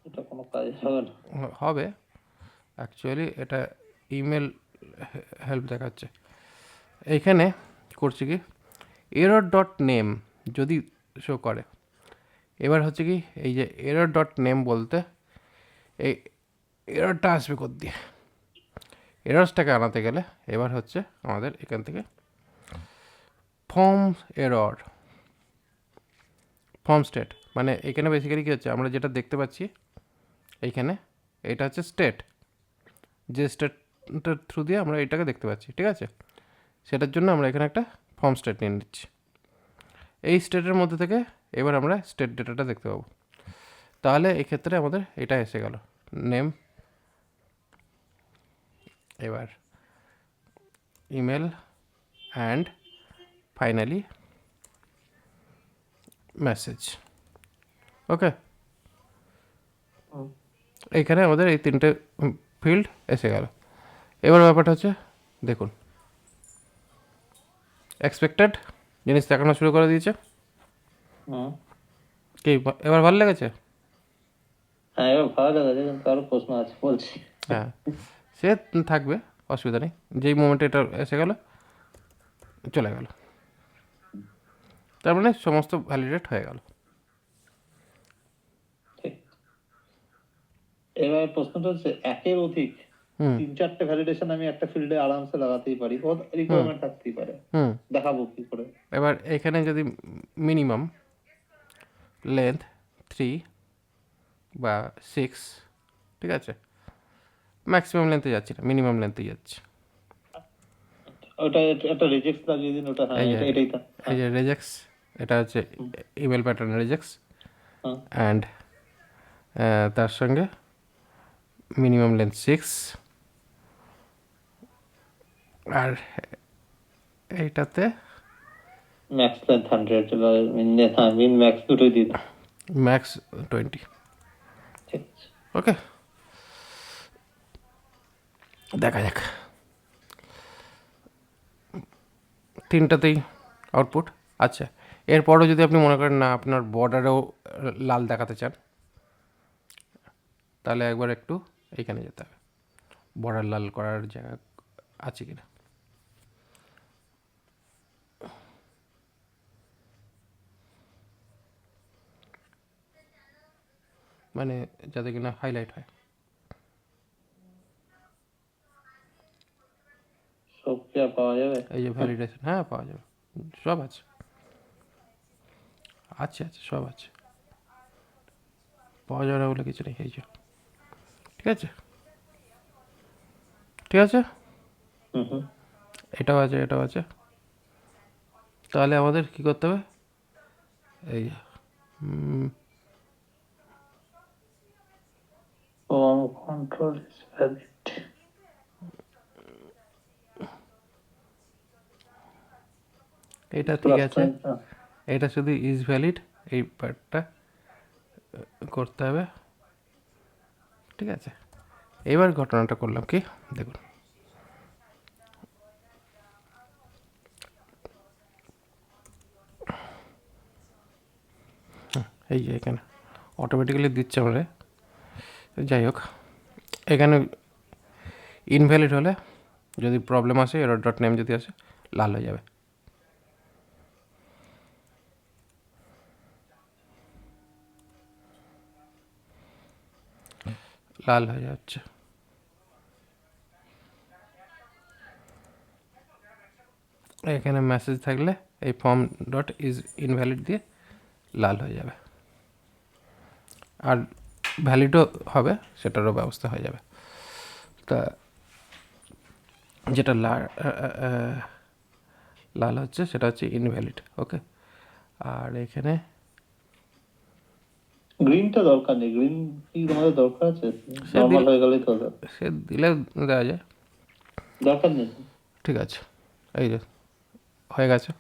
এটা কোনো কাজ হবে না। হবে অ্যাকচুয়ালি, এটা ইমেল হেল্প দেখাচ্ছে। এইখানে করছি কি, এরর ডট নেম যদি শো করে, এবার হচ্ছে কি এই যে এরর ডট নেম বলতে এই এররটা আসবে কোথ দিয়ে, এরর্সটাকে আনাতে গেলে এবার হচ্ছে আমাদের এখান থেকে ফর্ম এরর, ফর্ম স্টেট, মানে এখানে বেসিক্যালি কী হচ্ছে, আমরা যেটা দেখতে পাচ্ছি এইখানে, এটা হচ্ছে স্টেট, যে স্টেটটার থ্রু দিয়ে আমরা এটাকে দেখতে পাচ্ছি, ঠিক আছে। সেটার জন্য আমরা এখানে একটা ফর্ম স্টেট নিয়ে নিচ্ছি। এই স্টেটের মধ্যে থেকে এবার আমরা স্টেট ডেটাটা দেখতে পাবো। তাহলে এক্ষেত্রে আমাদের এটা এসে গেল নেম, এবার ইমেল অ্যান্ড ফাইনালি মেসেজ, ওকে। এইখানে আমাদের এই তিনটে ফিল্ড এসে গেল। এবার ব্যাপারটা হচ্ছে দেখুন, এক্সপেক্টেড জিনিস দেখানো শুরু করে দিয়েছে, কি এবার ভালো লেগেছে? হ্যাঁ এবার ভালো লেগেছে, কিন্তু আরো প্রশ্ন আছে বলছি। হ্যাঁ সে থাকবে, অসুবিধা নেই, যেই মোমেন্টে এটা এসে গেল চলে গেল, তার মানে সমস্ত ভ্যালিডেট হয়ে গেল। ঠিক। এবার প্রশ্নটা হচ্ছে একের অধিক 3-4টে ভ্যালিডেশন আমি একটা ফিল্ডে আরামসে লাগাতেই পারি, রিকোয়ারমেন্ট থাকতেই পারে, দেখাবো কি করে? এবার এখানে যদি মিনিমাম লেন্থ 3 বা 6, ঠিক আছে, ম্যাক্সিমাম লেন্থে যাচ্ছি না, মিনিমাম লেন্থে যাচ্ছি। ওটা একটা রেজেক্ট লাগিয়ে দিন, ওটা হ্যাঁ এটাই তো। এই যে রেজেক্টস, এটা হচ্ছে ইমেল প্যাটার্ন রেজেক্টস, অ্যান্ড তার সঙ্গে মিনিমাম লেন্থ 6, আর এইটাতে ম্যাক্স লেন্থ 100 বা মিন ম্যাক্স দুটোই দিন। ম্যাক্স 20, ঠিক আছে। ওকে। দেখা যাক, তিনটাতেই আউটপুট। আচ্ছা, এরপরও যদি আপনি মনে করেন না আপনার বর্ডারেও লাল দেখাতে চান, তাহলে একবার একটু এইখানে যেতে হবে, বর্ডার লাল করার জায়গা আছে কিনা। মানে যাতে কিনা হাইলাইট হয়। সব কি আর পাওয়া যাবে? এই যে ভ্যালিডেশন, হ্যাঁ পাওয়া যাবে, সব আছে, আছে আছে সব আছে, পাওয়া যাবে না বলে কিছু নেই। এই যে ঠিক আছে, ঠিক আছে, এটাও আছে, এটাও আছে। তাহলে আমাদের কি করতে হবে, এই কন্ট্রোল ইজ ভ্যালিড। এটা ঠিক আছে, এটা শুধু ইজ ভ্যালিড এই পার্টটা করতে হবে, ঠিক আছে। এবার ঘটনাটা করলাম কি দেখুন, এই যে এখানে অটোমেটিক্যালি দিচ্ছে আমাদের, যাই হোক এখানে ইনভ্যালিড হলে যদি প্রবলেম আসে এরর ডট নেম যদি আসে লাল হয়ে যাবে। লাল হয়ে যাচ্ছে। এখানে মেসেজ থাকলে এই ফর্ম ডট ইজ ইনভ্যালিড দিয়ে লাল হয়ে যাবে, আর ভ্যালিডও হবে সেটারও ব্যবস্থা হয়ে যাবে। তা যেটা লাল হচ্ছে সেটা হচ্ছে ইনভ্যালিড। ওকে, আর এখানে গ্রিনটা দরকার নেই, গ্রিন কি তোমাদের দরকার আছে? সে নর্মাল হয়ে গেলেই তো হবে। সে দিলে দেওয়া যায়। দরকার নেই। ঠিক আছে, এই যে হয়ে গেছে।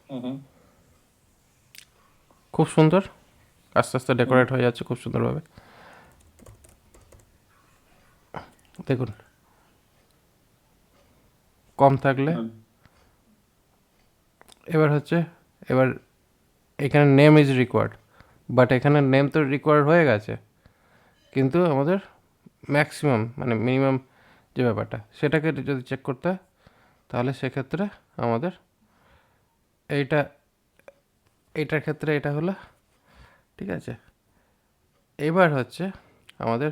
হুম। খুব সুন্দর, আস্তে আস্তে ডেকোরেট হয়ে যাচ্ছে খুব সুন্দরভাবে। দেখুন, কম থাকলে এবার হচ্ছে, এবার এখানে নেম ইজ রিকোয়ার্ড, বাট এখানে নেম তো রিকোয়ার্ড হয়ে গেছে, কিন্তু আমাদের ম্যাক্সিমাম মানে মিনিমাম যে ব্যাপারটা সেটাকে যদি চেক করতে হয় তাহলে সেক্ষেত্রে আমাদের এইটার ক্ষেত্রে এটা হলো। ঠিক আছে, এবার হচ্ছে আমাদের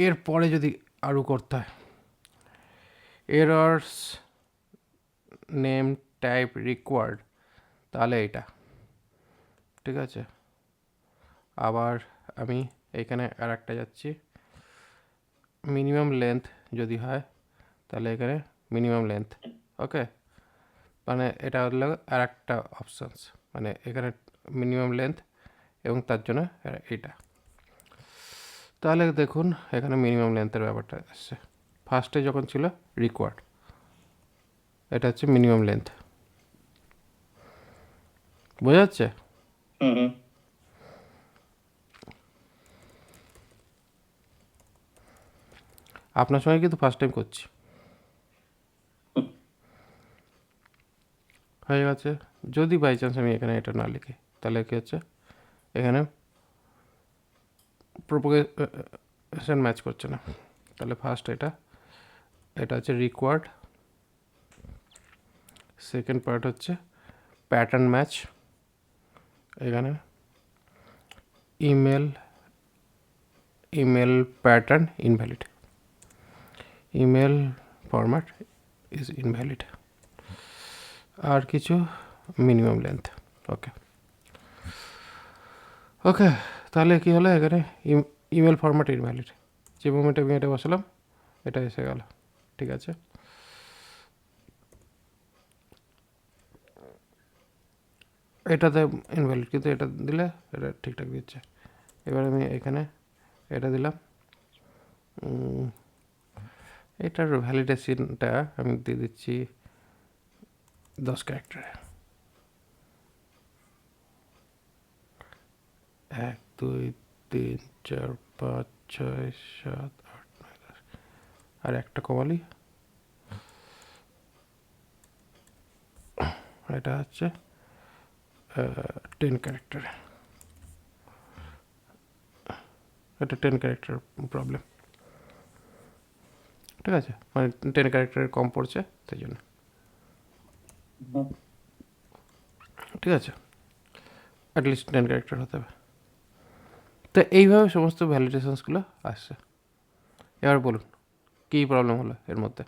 এর পরে যদি আরও করতে হয়, এরর্স নেম টাইপ রিকোয়ার্ড, তাহলে এটা ঠিক আছে। আবার আমি এখানে আর একটা যাচ্ছি, মিনিমাম লেন্থ যদি হয় তাহলে এখানে মিনিমাম লেন্থ। ওকে, মানে এটা হলো আর একটা অপশানস, মানে এখানে মিনিমাম লেন্থ এবং তার জন্য এইটা। তাহলে দেখুন এখানে মিনিমাম লেন্থের ব্যাপারটা আসছে। ফার্স্টে যখন ছিল রিকোয়ার্ড, এটা হচ্ছে মিনিমাম লেন্থ। বোঝা যাচ্ছে? হুম। আপনার সঙ্গে কিন্তু ফার্স্ট টাইম করছি। হয়ে গেছে। যদি বাই চান্স আমি এখানে এটা না লিখি তাহলে কী হচ্ছে, এখানে প্রোপোগেশন ম্যাচ করছে না। তাহলে ফার্স্ট এটা হচ্ছে রিকোয়ার্ড, সেকেন্ড পার্ট হচ্ছে প্যাটার্ন ম্যাচ, এখানে email pattern invalid, email format is invalid, আর কিছু মিনিমাম লেন্থ। ওকে ওকে, তাহলে কী হলো, এখানে ইমেল ফরম্যাট ইনভ্যালিড, যে মোমেন্টে আমি এটা বসালাম এটা এসে গেল। ঠিক আছে, এটাতে ইনভ্যালিড, কিন্তু এটা দিলে এটা ঠিকঠাক দিচ্ছে। এবার আমি এখানে এটা দিলাম, এটার ভ্যালিডেশনটা আমি দিয়ে দিচ্ছি 10 ক্যারেক্টারে। 1 2 3 4 5 6 7 8 9 10, আর একটা কমালি, এটা হচ্ছে 10 ক্যারেক্টার। এটা 10 ক্যারেক্টার প্রবলেম। ঠিক আছে, মানে 10 ক্যারেক্টারের কম পড়ছে সেই জন্য। ঠিক আছে, অ্যাটলিস্ট 10 ক্যারেক্টার হতে হবে। তো এইভাবে সমস্ত ভ্যালিডেশনসগুলো আসছে। এবার বলুন কী প্রবলেম হলো এর মধ্যে?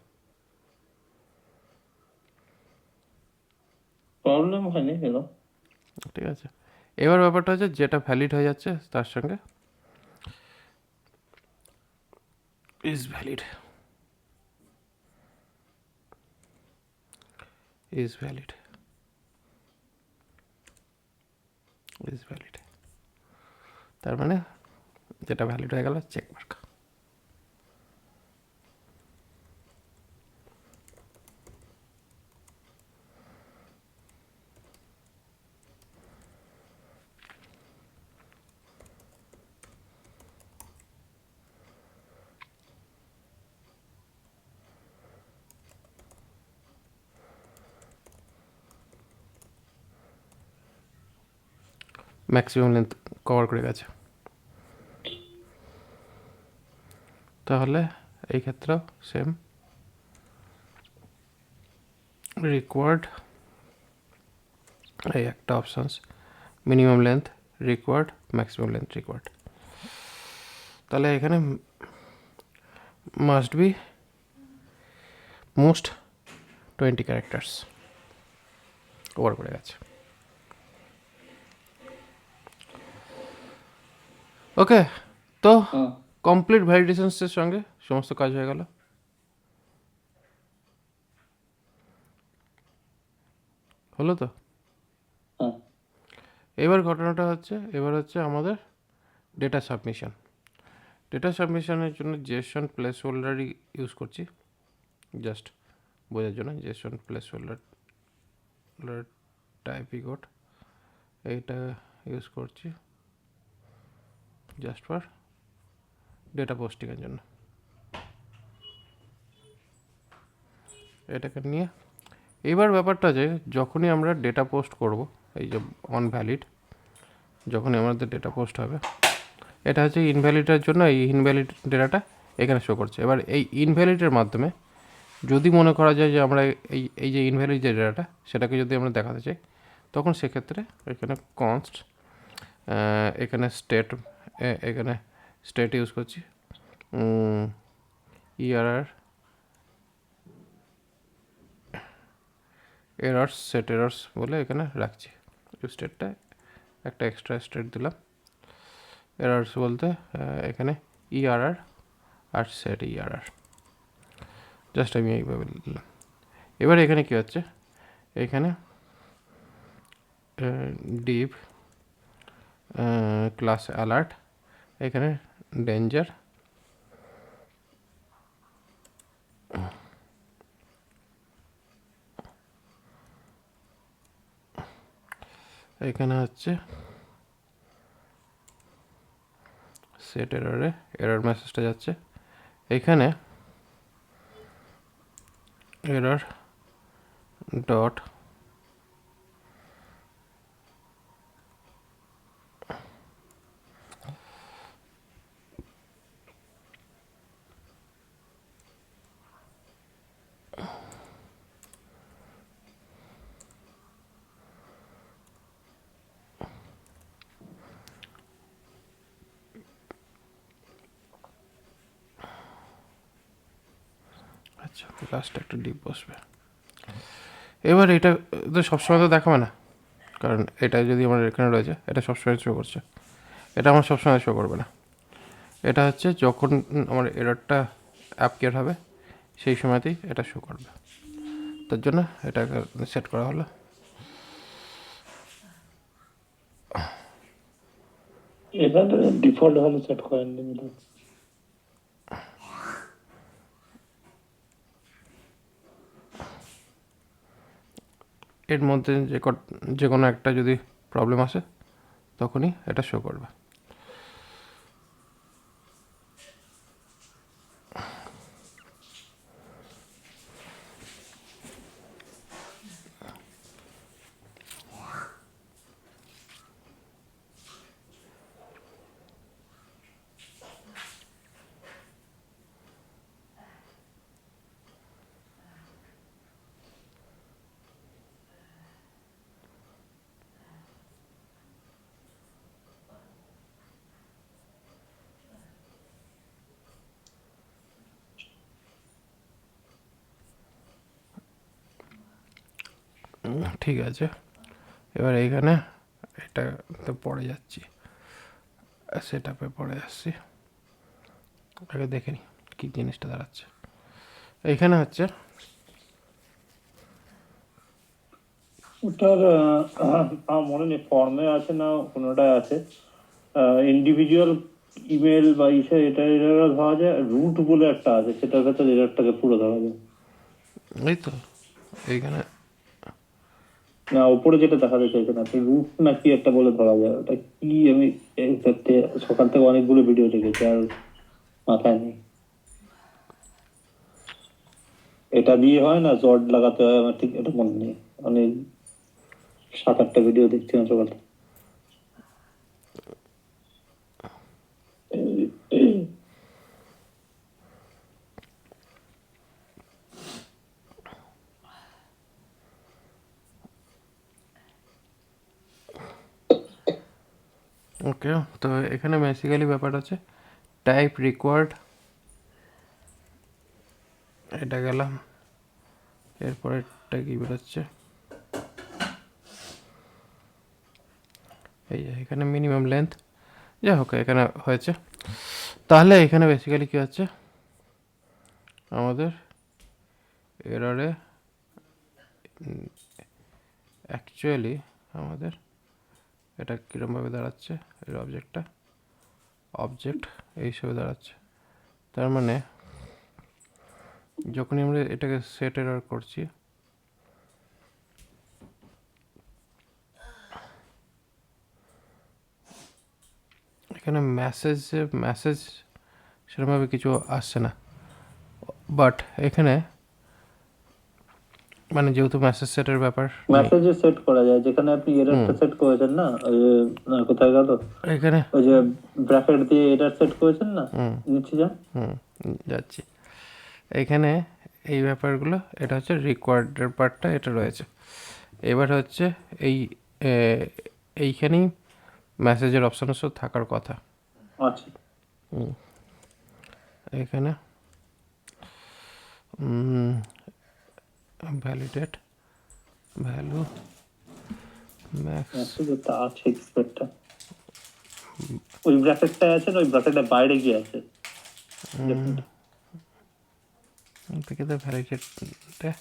প্রবলেম হয়নি কেন? ঠিক আছে, এবার ব্যাপারটা হচ্ছে যেটা ভ্যালিড হয়ে যাচ্ছে তার সঙ্গে is valid, is valid, is valid, তার মানে যেটা ভ্যালিড হয়ে গেল check mark. Maximum length cover করে গেছে। তাহলে এই ক্ষেত্রেও সেম রিকোয়ার্ড, এই একটা options minimum length required, maximum length required. তাহলে এখানে must be most 20 characters over করে গেছে। ওকে, তো কমপ্লিট ভ্যালিডেশনসের সঙ্গে সমস্ত কাজ হয়ে গেল। হলো তো? এবার ঘটনাটা হচ্ছে, এবার হচ্ছে আমাদের ডেটা সাবমিশন। ডেটা সাবমিশনের জন্য জেসন প্লেস হোল্ডারই ইউজ করছি, জাস্ট বোঝার জন্য। জেসন প্লেস হোল্ডার টাইপি কোড এইটা ইউজ করছি জাস্ট ফর ডেটা পোস্টিংয়ের জন্য। এটাকে নিয়ে এবার ব্যাপারটা যে যখনই আমরা ডেটা পোস্ট করব, এই যে অন ভ্যালিড, যখনই আমাদের ডেটা পোস্ট হবে, এটা হচ্ছে ইনভ্যালিডের জন্য এই ইনভ্যালিড ডেটাটা এখানে শো করছে। এবার এই ইনভ্যালিডের মাধ্যমে যদি মনে করা যায় যে আমরা এই যে ইনভ্যালিড যে ডেটাটা সেটাকে যদি আমরা দেখাতে চাই, তখন সেক্ষেত্রে এখানে কনস্ট, এখানে স্টেট, এখানে স্টেট ইউজ করছি, ERR এরার্স, সেট এরার্স বলে এখানে রাখছি। স্টেটটা একটা এক্সট্রা স্টেট দিলাম। এরার্স বলতে এখানে ERR আর সেট ERR, জাস্ট আমি এইভাবে দিলাম। এবার এখানে কী হচ্ছে, এখানে ডিভ ক্লাস অ্যালার্ট, এখানে ডেঞ্জার, এখানে হচ্ছে সেট এররে এরর মেসেজটা যাচ্ছে, এখানে এরর ডট আচ্ছা লাস্ট একটা ডিপ বসবে। এবার এটা তো সবসময় তো দেখাবে না, কারণ এটা যদি আমার এখানে রয়েছে, এটা সবসময় শো করছে, এটা আমার সবসময় শো করবে না। এটা হচ্ছে যখন আমার এররটা অ্যাপকেট হবে সেই সময়তেই এটা শো করবে, তার জন্য এটাকে সেট করা হলো। এখানে ডিফল্ট ভাবে সেট করেননি। এর মধ্যে যে কোনো একটা যদি প্রবলেম আসে তখনই এটা শো করবে। ঠিক আছে, এবার এইখানে এটা তো পড়ে যাচ্ছি, সেট আপে পড়ে যাচ্ছি, আগে দেখে নিই কী জিনিসটা দাঁড়াচ্ছে। এইখানে হচ্ছে ওটার আমার মনে নেই ফর্মে আছে না কোনোটায় আছে, ইন্ডিভিজুয়াল ইমেল বা ইসে এটা ধরা যায়, রুট বলে একটা আছে, সেটার ভেতরে এররটাকে পুরো ধরা যায়। এই তো এইখানে না উপরে যেটা দেখা যাচ্ছে এখানে আছে রুট না কি একটা বলে ধরা যায়, ওটা কি আমি এই ক্ষেত্রে সকাল থেকে অনেকগুলো ভিডিও দেখেছি আর মাথায় নেই। এটা দিয়ে হয় না, জট লাগাতে হয়, আমার ঠিক এটা মনে নেই, অনেক 7-8টা ভিডিও দেখছিলাম সকাল থেকে। ওকে, তো এখানে বেসিক্যালি ব্যাপার আছে টাইপ রিকোয়ার্ড, এটা গেলাম, এরপরেরটা কি বেরোচ্ছে, এই যে এখানে মিনিমাম লেন্থ, যাই হোক এখানে হয়েছে। তাহলে এখানে বেসিক্যালি কী হচ্ছে, আমাদের এররে অ্যাকচুয়ালি আমাদের এটা কীরকমভাবে দাঁড়াচ্ছে, এর অবজেক্ট এই হিসেবে দাঁড়াচ্ছে। তার মানে যখনই আমরা এটাকে সেট এরর করছি, এখানে মেসেজ সেরকমভাবে কিছু আসছে না, বাট এখানে মানে যেহেতু মেসেজ সেটের ব্যাপার নেই, মেসেজে সেট করা যায়, যেখানে আপনি এররটা সেট করেছেন না, ওই যে কোথায় গেল, এখানে ওই যে ব্র্যাকেট দিয়ে এরর সেট করেছেন না, নিচে যান। যাচ্ছি, এইখানে এই ব্যাপারগুলো, এটা হচ্ছে রিকোয়ার্ডের পার্টটা এটা রয়েছে। এবার হচ্ছে এই এইখানেই মেসেজের অপশানস থাকার কথা। আচ্ছা, এখানে ভ্যালিডেট ভ্যালু ম্যাক্স, মেসেজে তা আছে এক্সপেক্টটা, ওই ব্র্যাকেটটা আছে না, ওই ব্র্যাকেটের বাইরে কি আছে দেখুন। থেকে তো ভ্যালিডেটটা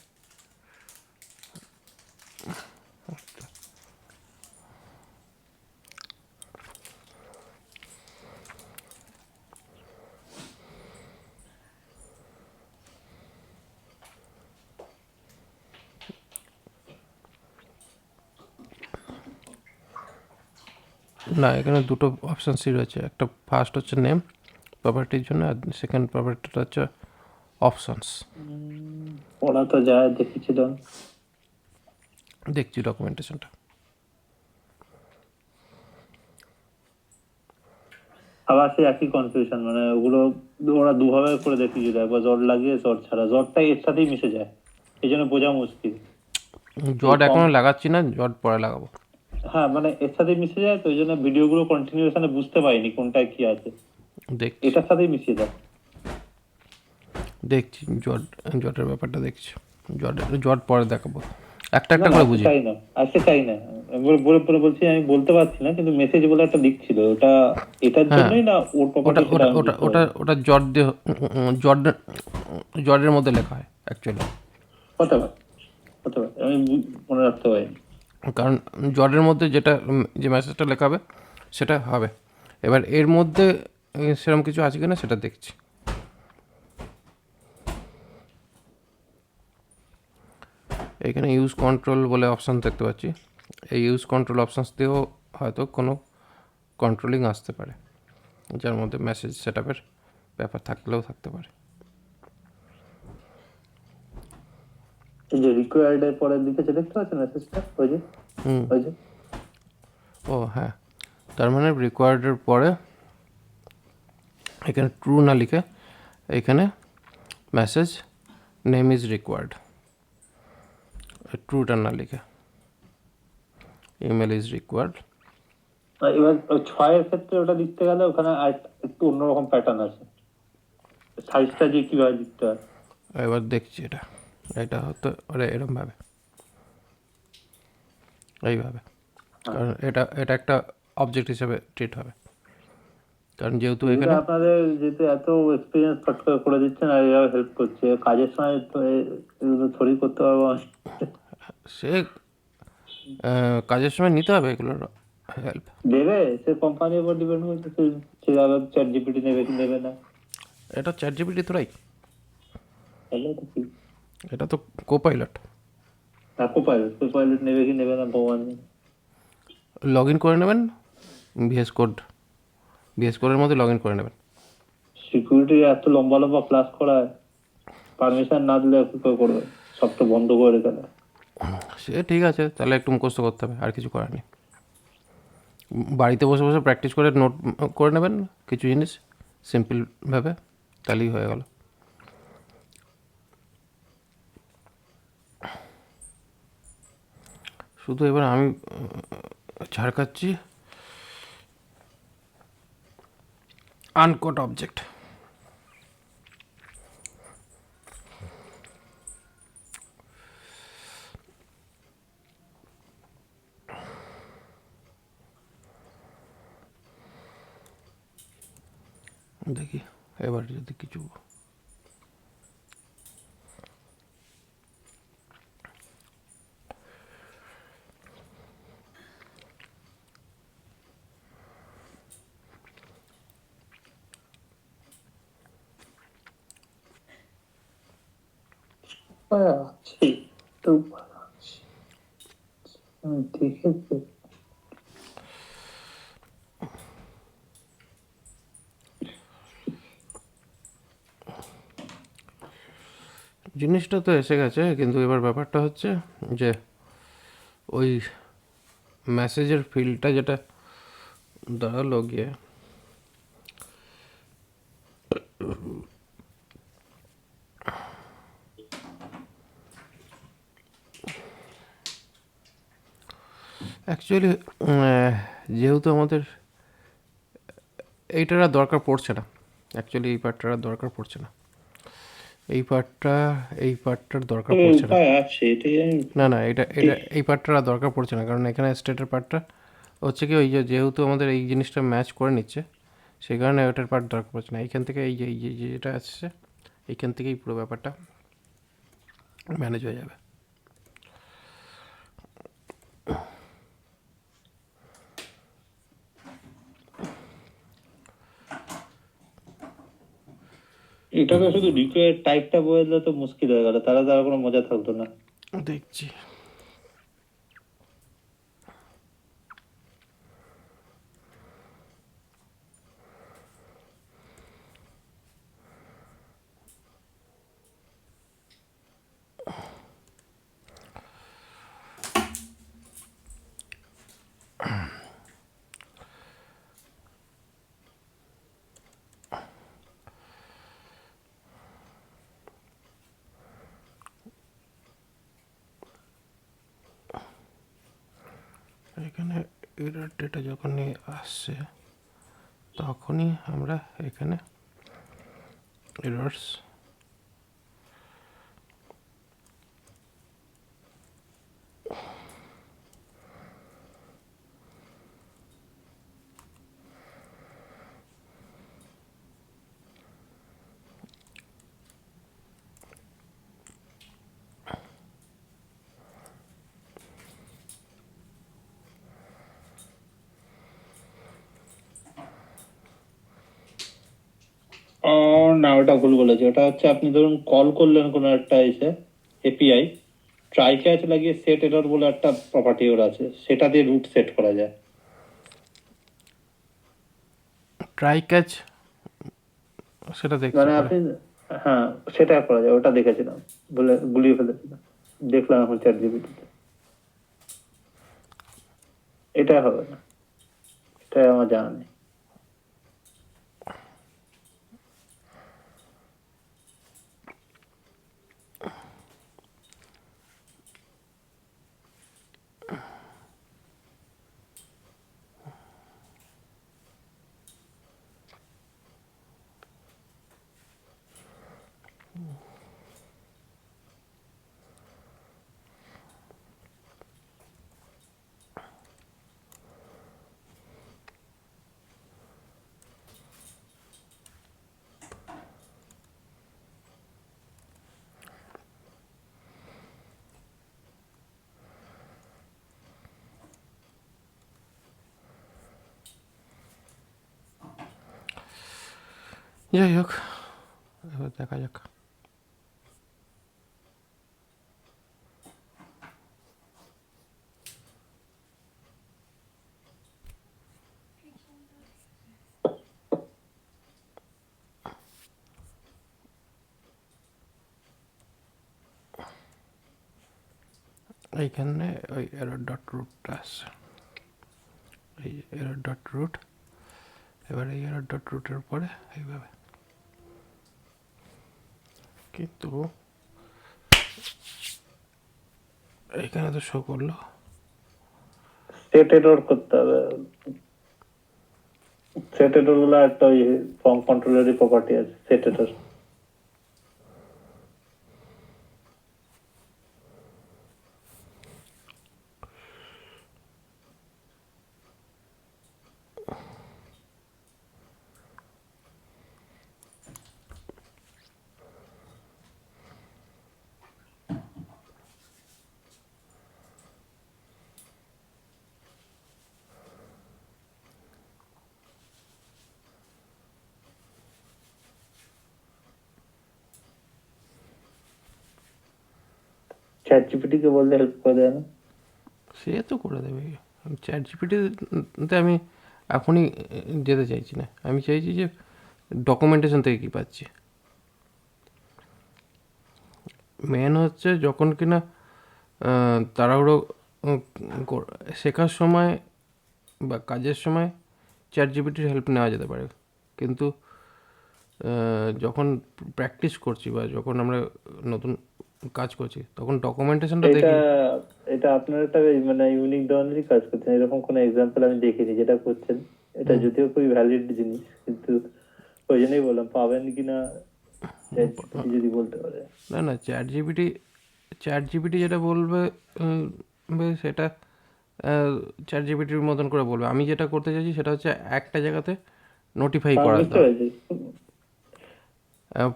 না, এখানে দুটো অপশানসই রয়েছে, একটা ফার্স্ট হচ্ছে নেম প্রপার্টির জন্য, আর সেকেন্ড প্রপার্টিটা হচ্ছে অপশানস। পড়া তো যায়, দেখেছিলাম। দেখছি ডকুমেন্টেশনটা। আবার সেই একই কনফিউশন, মানে ওগুলো ওরা দুভাবে করে দেখিয়েছিল, একবার জট লাগিয়ে জট ছাড়া, জটটা এর সাথেই মিশে যায়, এই জন্য বোঝা মুশকিল। জট এখনো লাগাচ্ছি না, জট পরে লাগাবো। হ্যাঁ, মানে এর সাথে মিশে যায়, তো ওই জন্য ভিডিওগুলো কন্টিনিউশনে বুঝতে পারিনি কোনটায় কি আছে, দেখছি এটার সাথেই মিশিয়ে যায়। দেখছি জটের ব্যাপারটা দেখছি, জট পরে দেখাবো, একটা না একটা না, করে আজকে বুঝি। চাই না, আজকে চাই না। আমি বলে বলে বলছি, আমি বলতে পারছি না, কিন্তু মেসেজ বলে একটা দিক ছিল, ওটা এটার হ্যাঁ, জন্যই না ওর ওটা প্রপার্টি, সেটা ওটা আমি ওটা বুঝতে ওটা পারিনি। ওটা জট দিয়ে জটের মধ্যে লেখা হয় অ্যাকচুয়ালি, হতে পারে, হতে পারে, আমি মনে রাখতে পারিনি। কারণ জটের মধ্যে যেটা যে মেসেজটা লেখা হবে সেটা হবে। এবার এর মধ্যে সেরকম কিছু আছে কিনা সেটা দেখছি। এখানে ইউজ কন্ট্রোল বলে অপশান দেখতে পাচ্ছি, এই ইউজ কন্ট্রোল অপশানস দিয়েও হয়তো কোনো কন্ট্রোলিং আসতে পারে, যার মধ্যে মেসেজ সেটআপের ব্যাপার থাকলেও থাকতে পারে। এই যে রিকোয়ার্ড এর পরের দিকে যে দেখতে পাচ্ছেন মেসেজটা, ওই যে ওই যে ও হ্যাঁ, তার মানে রিকোয়ার্ডের পরে এখানে ট্রু না লিখে এখানে মেসেজ নেম ইজ রিকোয়ার্ড, ট্রুটা না লিখে ইমেল ইজ রিকোয়ার্ড। এবার ওই 6 এর ক্ষেত্রে ওটা লিখতে গেলে ওখানে আর একটু অন্যরকম প্যাটার্ন আছে, সাইজটা যে কিভাবে লিখতে হয়। এবার দেখছি এটা, এটা হতো ওরা এরমভাবে, এইভাবে, কারণ এটা এটা একটা অবজেক্ট হিসেবে ট্রিট হবে, কারণ যেহেতু এগুলো এখানে আপনাদের যেহেতু এত এক্সপিরিয়েন্স ফট করে করে দিচ্ছেন, আর এভাবে হেল্প করছে, কাজের সময় তো এগুলো থোড়ি করতে পারবো আমি। সে কাজের সময় নিতে হবে এগুলোর হেল্প। দেবে, সে কোম্পানির উপর ডিপেন্ড করছে, সে আবার চ্যাট জিপিটি নেবে কি নেবে না। এটা চ্যাট জিপিটি তোরাই, তাহলে তো কি, এটা তো কোপাইলট। কোপাইলট নেবে কি নেবে না ভগবান জানে। লগ ইন করে নেবেন ভিএস কোডের মধ্যে লগ ইন করে নেবেন। সিকিউরিটি এত লম্বা লম্বা ক্লাস করায়, পারমিশন না দিলে কি করে করবে, সব তো বন্ধ করে রেখে দেয়। সে ঠিক আছে, তাহলে একটু মুখস্থ করতে হবে, আর কিছু করার নেই। বাড়িতে বসে বসে প্র্যাকটিস করে নোট করে নেবেন কিছু জিনিস সিম্পলভাবে, তাহলেই হয়ে গেল। শুধু এবার আমি ছাড় খাচ্ছি, আনকোট অবজেক্ট। দেখি এবার যদি কিছু আছে তো আছে। আমি দেখেছি। জিনিসটা তো এসে গেছে, কিন্তু এবার ব্যাপারটা হচ্ছে যে ওই মেসেজের ফিল্ডটা যেটা দাঁড়ালো গিয়ে, অ্যাকচুয়ালি যেহেতু আমাদের এইটার আর দরকার পড়ছে না, অ্যাকচুয়ালি এই পার্টটার আর দরকার পড়ছে না, এই পার্টটার দরকার পড়ছে না। উপায় আছে, এটাই আমি না না, এটা এই পার্টটার আর দরকার পড়ছে না, কারণ এখানে স্টেটের পার্টটা হচ্ছে কি, ওই যে যেহেতু আমাদের এই জিনিসটা ম্যাচ করে নিচ্ছে, সেই কারণে ওটার পার্ট দরকার পড়ছে না। এইখান থেকে এই যে যেটা আসছে, এইখান থেকেই পুরো ব্যাপারটা ম্যানেজ হয়ে যাবে। এটাকে শুধু রিকোয়ার টাইপটা বলে তো মুশকিল হয়ে গেল, তারা আর কোনো মজা থাকতো না। দেখছি। এখানে এরর ডেটা যখনই আসছে, তখনই আমরা এখানে এরর্স না, ওটা ভুল বলেছে। ওটা হচ্ছে আপনি ধরুন কল করলেন কোনো একটা এসে এপিআই, ট্রাই ক্যাচ লাগিয়ে সেট এরর বলে একটা প্রপার্টি ওর আছে, সেটা দিয়ে রুট সেট করা যায়। ট্রাই ক্যাচ, সেটা দেখছি মানে পরে। আপনি, হ্যাঁ, সেটা করা যায়, ওটা দেখেছিলাম, বলে গুলিয়ে ফেলেছিলাম, দেখলাম এখন চ্যাট জিপিটিতে। এটা হবে না, এটা আমার জানা নেই। যাই হোক, এবার দেখা যাক। এইখানে ওই এরর ডট রুটটা আছে, এই এরর ডট রুট। এবার এই এরর ডট রুটের উপরে এইভাবে, কিন্তু এইখানে তো শো করলো। সেট এরর করতে হবে। সেট এটার বলে একটা ওই ফর্ম কন্ট্রোলারই প্রপার্টি আছে সেট এটার। চ্যাট জিপিটি কে বললে হেল্প করে দেয় না? সে তো করে দেবে। চ্যাট জিপিটিতে আমি এখনই যেতে চাইছি না, আমি চাইছি যে ডকুমেন্টেশন থেকে কী পাচ্ছি। মেন হচ্ছে যখন কিনা তাড়াহুড়ো শেখার সময় বা কাজের সময় চ্যাট জিপিটির হেল্প নেওয়া যেতে পারে, কিন্তু যখন প্র্যাকটিস করছি বা যখন আমরা নতুন কাজ করছি তখন ডকুমেন্টেশনটা এটা দেখি। এটা আপনার একটা মানে ইউনিক ধরনেরই কাজ করছেন, এরকম কোনো এক্সাম্পল আমি দেখিনি যেটা করছেন। এটা যদিও খুবই ভ্যালিড জিনিস, কিন্তু ওই জন্যই বললাম পাবেন কিনা চ্যাট জিপিটি যদি বলতে পারে। না না, চ্যাট জিপিটি যেটা বলবে সেটা চ্যাট জিপিটির মতন করে বলবে। আমি যেটা করতে চাইছি সেটা হচ্ছে একটা জায়গাতে নোটিফাই হ্যাঁ করা বুঝতে দেওয়া, পেরেছি।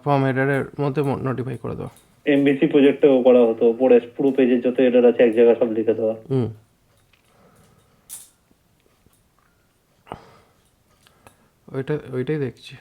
ফর্ম হেডারের মধ্যে নোটিফাই করে দেওয়া। এমবিসি প্রজেক্টেও করা হতো, পরে পুরো পেজের যত এরর আছে এক জায়গায় সব লিখে দেওয়া। হুম, ওইটাই দেখছি।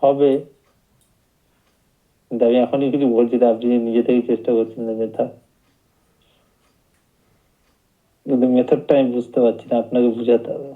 হবে, কিন্তু আমি এখনই কিছু বলছি না, আপনি নিজে থেকেই চেষ্টা করছেন না মেথা, কিন্তু মেথডটা আমি বুঝতে পারছি না, আপনাকে বুঝাতে হবে।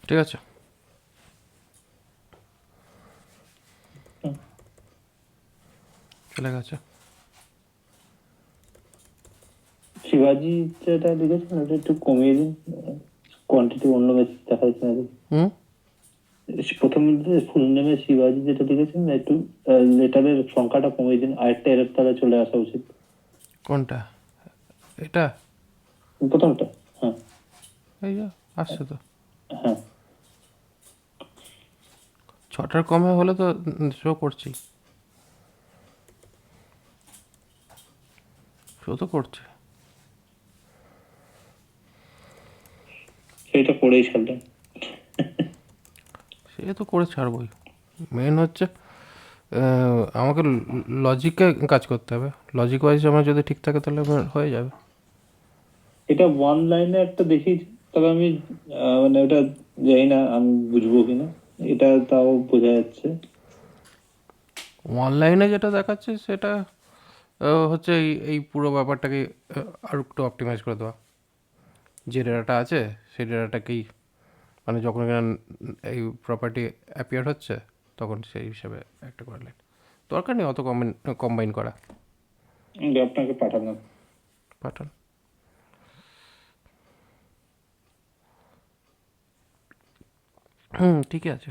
ঠিক আছে, চলে গেছে। শিবাজি যেটা লিখেছেন ওটা একটু কমিয়ে দিন, কোয়ান্টিটি অন্য মেসেজ দেখাচ্ছে না। হুম, প্রথম ফুল নেমে শিবাজি যেটা লিখেছেন না, একটু লেটারের সংখ্যাটা কমিয়ে দিন, আরেকটা এরর তাহলে চলে আসা উচিত। কোনটা? এটা? প্রথমটা, হ্যাঁ এই যে আসছে তো, হ্যাঁ। 6টার কমে হলে তো শো করছি, শো তো করছে। সেইটা করেই ছাড়লেন। সে তো করে ছাড়বই, মেন হচ্ছে আমাকে লজিকে কাজ করতে হবে। লজিক ওয়াইজ আমার যদি ঠিক থাকে তাহলে আমার হয়ে যাবে। এটা ওয়ান লাইনে একটা দেখিয়েছি, তবে আমি মানে ওটা জানি না আমি বুঝবো কিনা, এটা তাও বোঝা যাচ্ছে। অনলাইনে যেটা দেখাচ্ছে সেটা হচ্ছে এই পুরো ব্যাপারটাকে আর একটু অপটিমাইজ করে দেওয়া। যে ডেটাটা আছে সেই ডেটাটাকেই, মানে যখন এখানে এই প্রপার্টি অ্যাপিয়ার হচ্ছে তখন সেই হিসাবে একটা করলেন, দরকার নেই অত কম্বাইন করা। আমি আপনাকে পাঠালাম। পাঠান। হুম, ঠিকই আছে।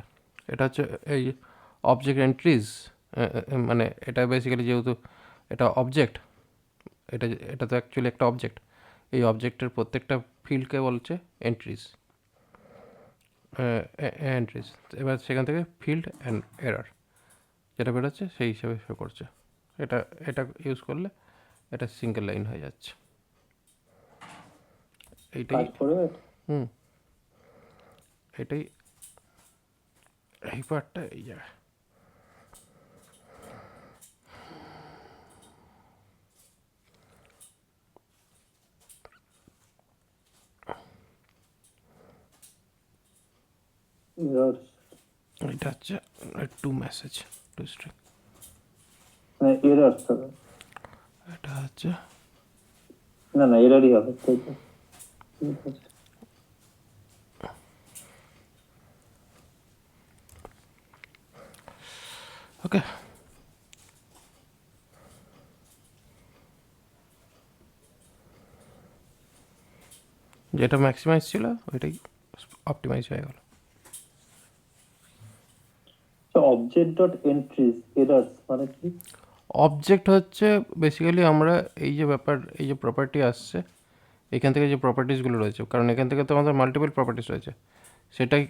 এটা হচ্ছে এই অবজেক্ট এন্ট্রিজ, মানে এটা বেসিক্যালি যেহেতু এটা অবজেক্ট, এটা তো অ্যাকচুয়ালি একটা অবজেক্ট। এই অবজেক্টের প্রত্যেকটা ফিল্ডকে বলছে এন্ট্রিজ, এন্ট্রিজ। এবার সেখান থেকে ফিল্ড অ্যান্ড এরর যেটা বেরোচ্ছে সেই হিসাবে শো করছে। এটা এটা ইউজ করলে এটা সিঙ্গেল লাইন হয়ে যাচ্ছে। এইটাই, কাজ করবে। হুম, এটাই, এই পার্টটা এই জায়গায়। Errors, এটা হচ্ছে টু মেসেজ, টু স্ট্রিং। মানে errors হবে। এটা হচ্ছে না না, এররই হবে, তাই তো? ঠিক আছে। ওকে। যেটা ম্যাক্সিমাইজ ছিল ওইটাই অপটিমাইজ হয়ে গেল। তো অবজেক্ট ডট এন্ট্রিজ এরর্স মানে কি? অবজেক্ট হচ্ছে বেসিক্যালি আমরা এই যে ব্যাপার, এই যে প্রপার্টি আসছে এখান থেকে যে প্রপার্টিসগুলো রয়েছে, কারণ এখান থেকে তো আমাদের মাল্টিপল প্রপার্টিস রয়েছে, সেটাই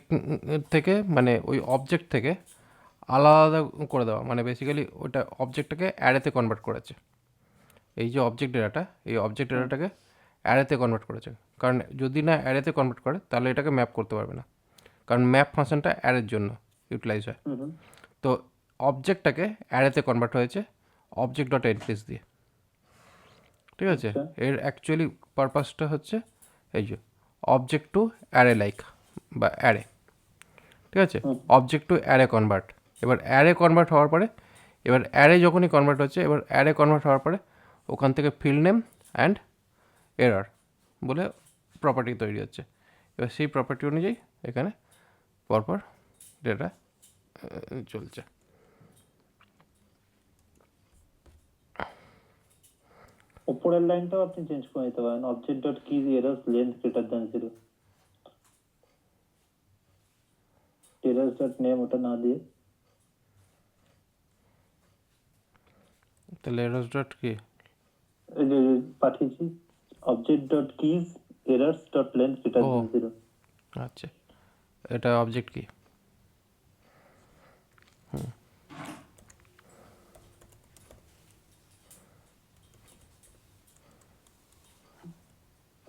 থেকে মানে ওই অবজেক্ট থেকে আলাদা করে দেওয়া, মানে বেসিক্যালি ওটা অবজেক্টটাকে অ্যারেতে কনভার্ট করেছে। এই যে অবজেক্ট ডেটাটা, এই অবজেক্ট ডেটাটাকে অ্যারেতে কনভার্ট করেছে। কারণ যদি না অ্যারেতে কনভার্ট করে তাহলে এটাকে ম্যাপ করতে পারবে না, কারণ ম্যাপ ফাংশনটা অ্যারের জন্য ইউটিলাইজ হয়। হুম হুম। তো অবজেক্টটাকে অ্যারেতে কনভার্ট হয়েছে অবজেক্ট ডট এন্ট্রিজ দিয়ে। ঠিক আছে, আচ্ছা। এর অ্যাকচুয়ালি পারপাসটা হচ্ছে এই যে অবজেক্ট টু অ্যারে লাইক বা অ্যারে। ঠিক আছে, হুম। Object to array convert. এবার অ্যারে কনভার্ট হওয়ার পরে, এবার অ্যারে যখনই কনভার্ট হচ্ছে, এবার অ্যারে কনভার্ট হওয়ার পরে ওখান থেকে ফিল্ড নেম অ্যান্ড এরর বলে প্রপার্টি তৈরি হচ্ছে। এবার সেই প্রপার্টি অনুযায়ী এখানে পরপর ডেটা চলছে। উপরের লাইনটাও আপনি চেঞ্জ করে নিতে পারেন, object dot keys errors length greater than 0, errors dot name ওটা না দিয়ে। তাহলে এরর ডট কি? এই যে পাঠিয়েছি, object dot keys errors dot length greater ও দ্যান 0। আচ্ছা, এটা অবজেক্ট কি?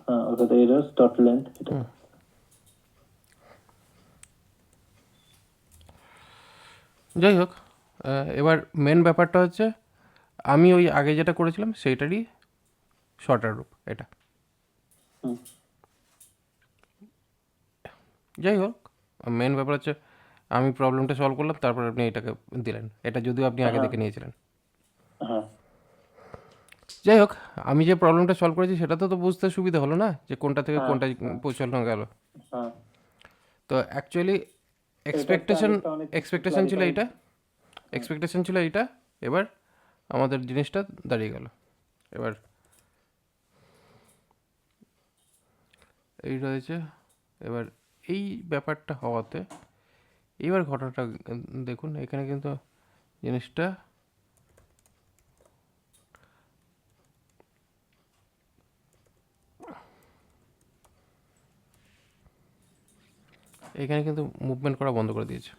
হ্যাঁ, ওটা এরর্স ডট লেন্থ এটা। যাই হোক, এবার মেন ব্যাপারটা হচ্ছে আমি ওই আগে যেটা করেছিলাম সেইটারই শর্টার রূপ এটা। হুম। যাই হোক, মেন ব্যাপার হচ্ছে আমি প্রবলেমটা সলভ করলাম, তারপর আপনি এটাকে দিলেন, এটা যদিও আপনি আগে হ্যাঁ দেখে নিয়েছিলেন। হ্যাঁ। যাই হোক, আমি যে প্রবলেমটা সলভ করেছি সেটা তো বুঝতে সুবিধা হলো না, যে কোনটা থেকে হ্যাঁ কোনটা হ্যাঁ পৌঁছানো গেল। হ্যাঁ। তো অ্যাকচুয়ালি এক্সপেকটেশন ছিল এইটা, এক্সপেকটেশন ছিল এইটা, এবার আমাদের জিনিসটা দাঁড়িয়ে গেল। এবার এই রয়েছে, এবার এই ব্যাপারটা হওয়াতে এবার ঘটনাটা দেখুন, এখানে কিন্তু জিনিসটা এখানে কিন্তু মুভমেন্ট করা বন্ধ করে দিয়েছে।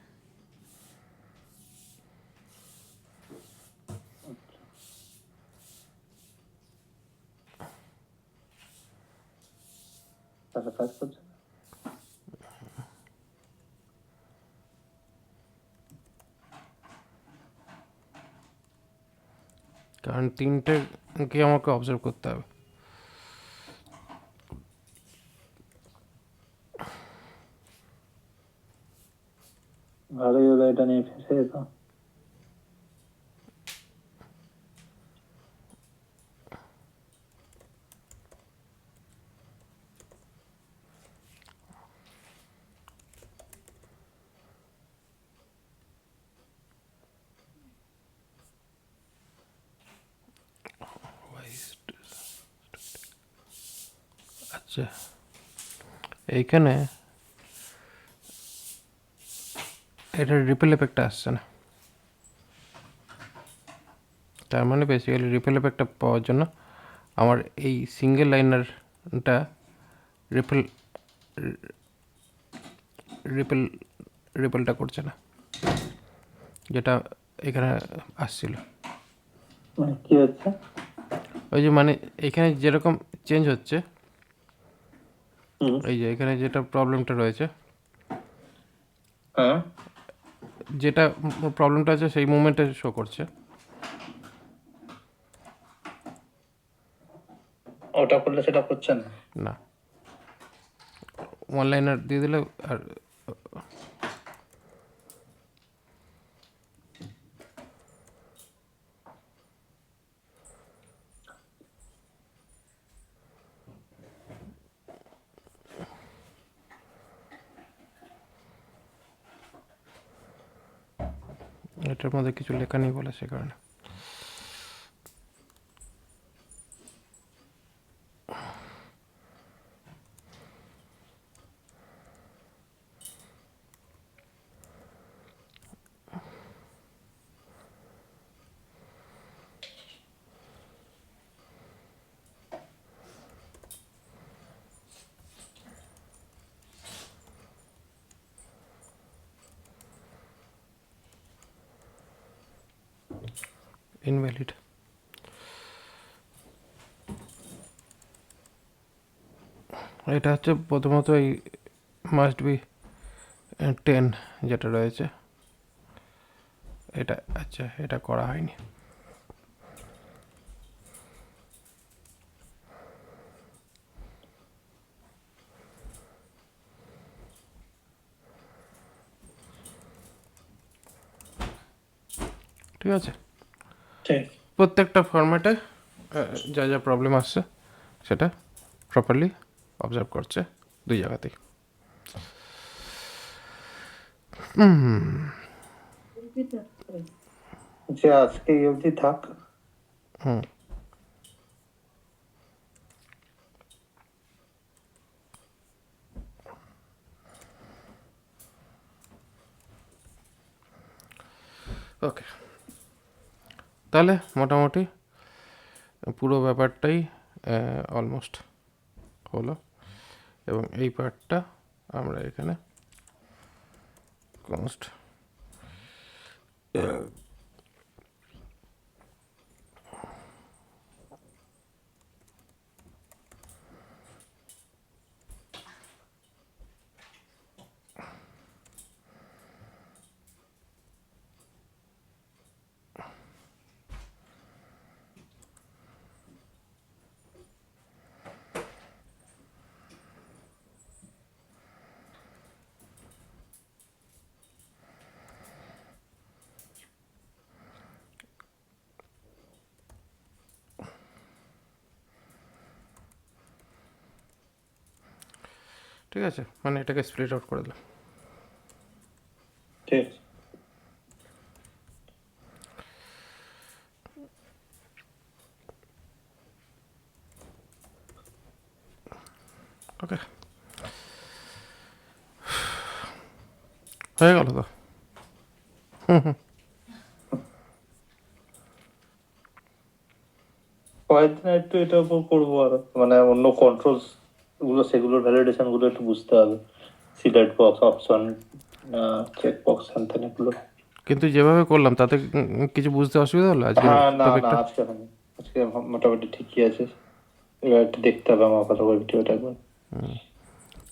তারা কাজ করছে না। কারণ তিনটেকে আমাকে অবজার্ভ করতে হবে। ভালোই হলো এটা নিয়ে ফেসে যেত। আচ্ছা, এইখানে এটার রিপেল এফেক্টটা আসছে না, তার মানে বেসিক্যালি রিপেল এফেক্টটা পাওয়ার জন্য আমার এই সিঙ্গেল লাইনারটা রিপেল রিপেল রিপেলটা করছে না, যেটা এখানে আসছিল। মানে কি হচ্ছে? ওই যে মানে এখানে যেরকম চেঞ্জ হচ্ছে, এই যে এখানে যেটা প্রবলেমটা রয়েছে, হ্যাঁ, যেটা প্রবলেমটা আছে সেই মুভমেন্টে শো করছে। ওটা করলে সেটা করছে না। না, ওয়ান লাইনার দিয়ে দিলে আর এটার মধ্যে কিছু লেখা নেই বলে সে কারণে। ইনভ্যালিড। এটা হচ্ছে প্রথমত এই মাস্ট বি 10 যেটা রয়েছে এটা, আচ্ছা এটা করা হয়নি। ঠিক আছে, ঠিক। প্রত্যেকটা ফরম্যাটে যা যা প্রবলেম আসছে সেটা প্রপারলি অবজার্ভ করছে দুই জায়গাতেই। যে আজকে এই অবধি থাক। হুম, ওকে, তাহলে মোটামুটি পুরো ব্যাপারটাই অলমোস্ট হলো, এবং এই পার্টটা আমরা এখানে কনস্ট ঠিক আছে, মানে এটাকে স্প্লিট আউট করে দিলাম। ঠিক আছে। ওকে, হয়ে গেল তো। কয়েকদিন একটু এটার উপর করবো আরো, মানে অন্য কন্ট্রোলস গুলো, সেগুলোর ভ্যালিডেশন গুলো একটু বুঝতে হবে, select box option, check box হ্যান এগুলো। কিন্তু যেভাবে করলাম তাতে কিছু বুঝতে অসুবিধা হলো আজকের হ্যাঁ, না না, টপিকটা? আজকে হয়নি, আজকে মোটামুটি ঠিকই আছে। এবার একটু দেখতে হবে আমার ভালো করে ভিডিওটা একবার।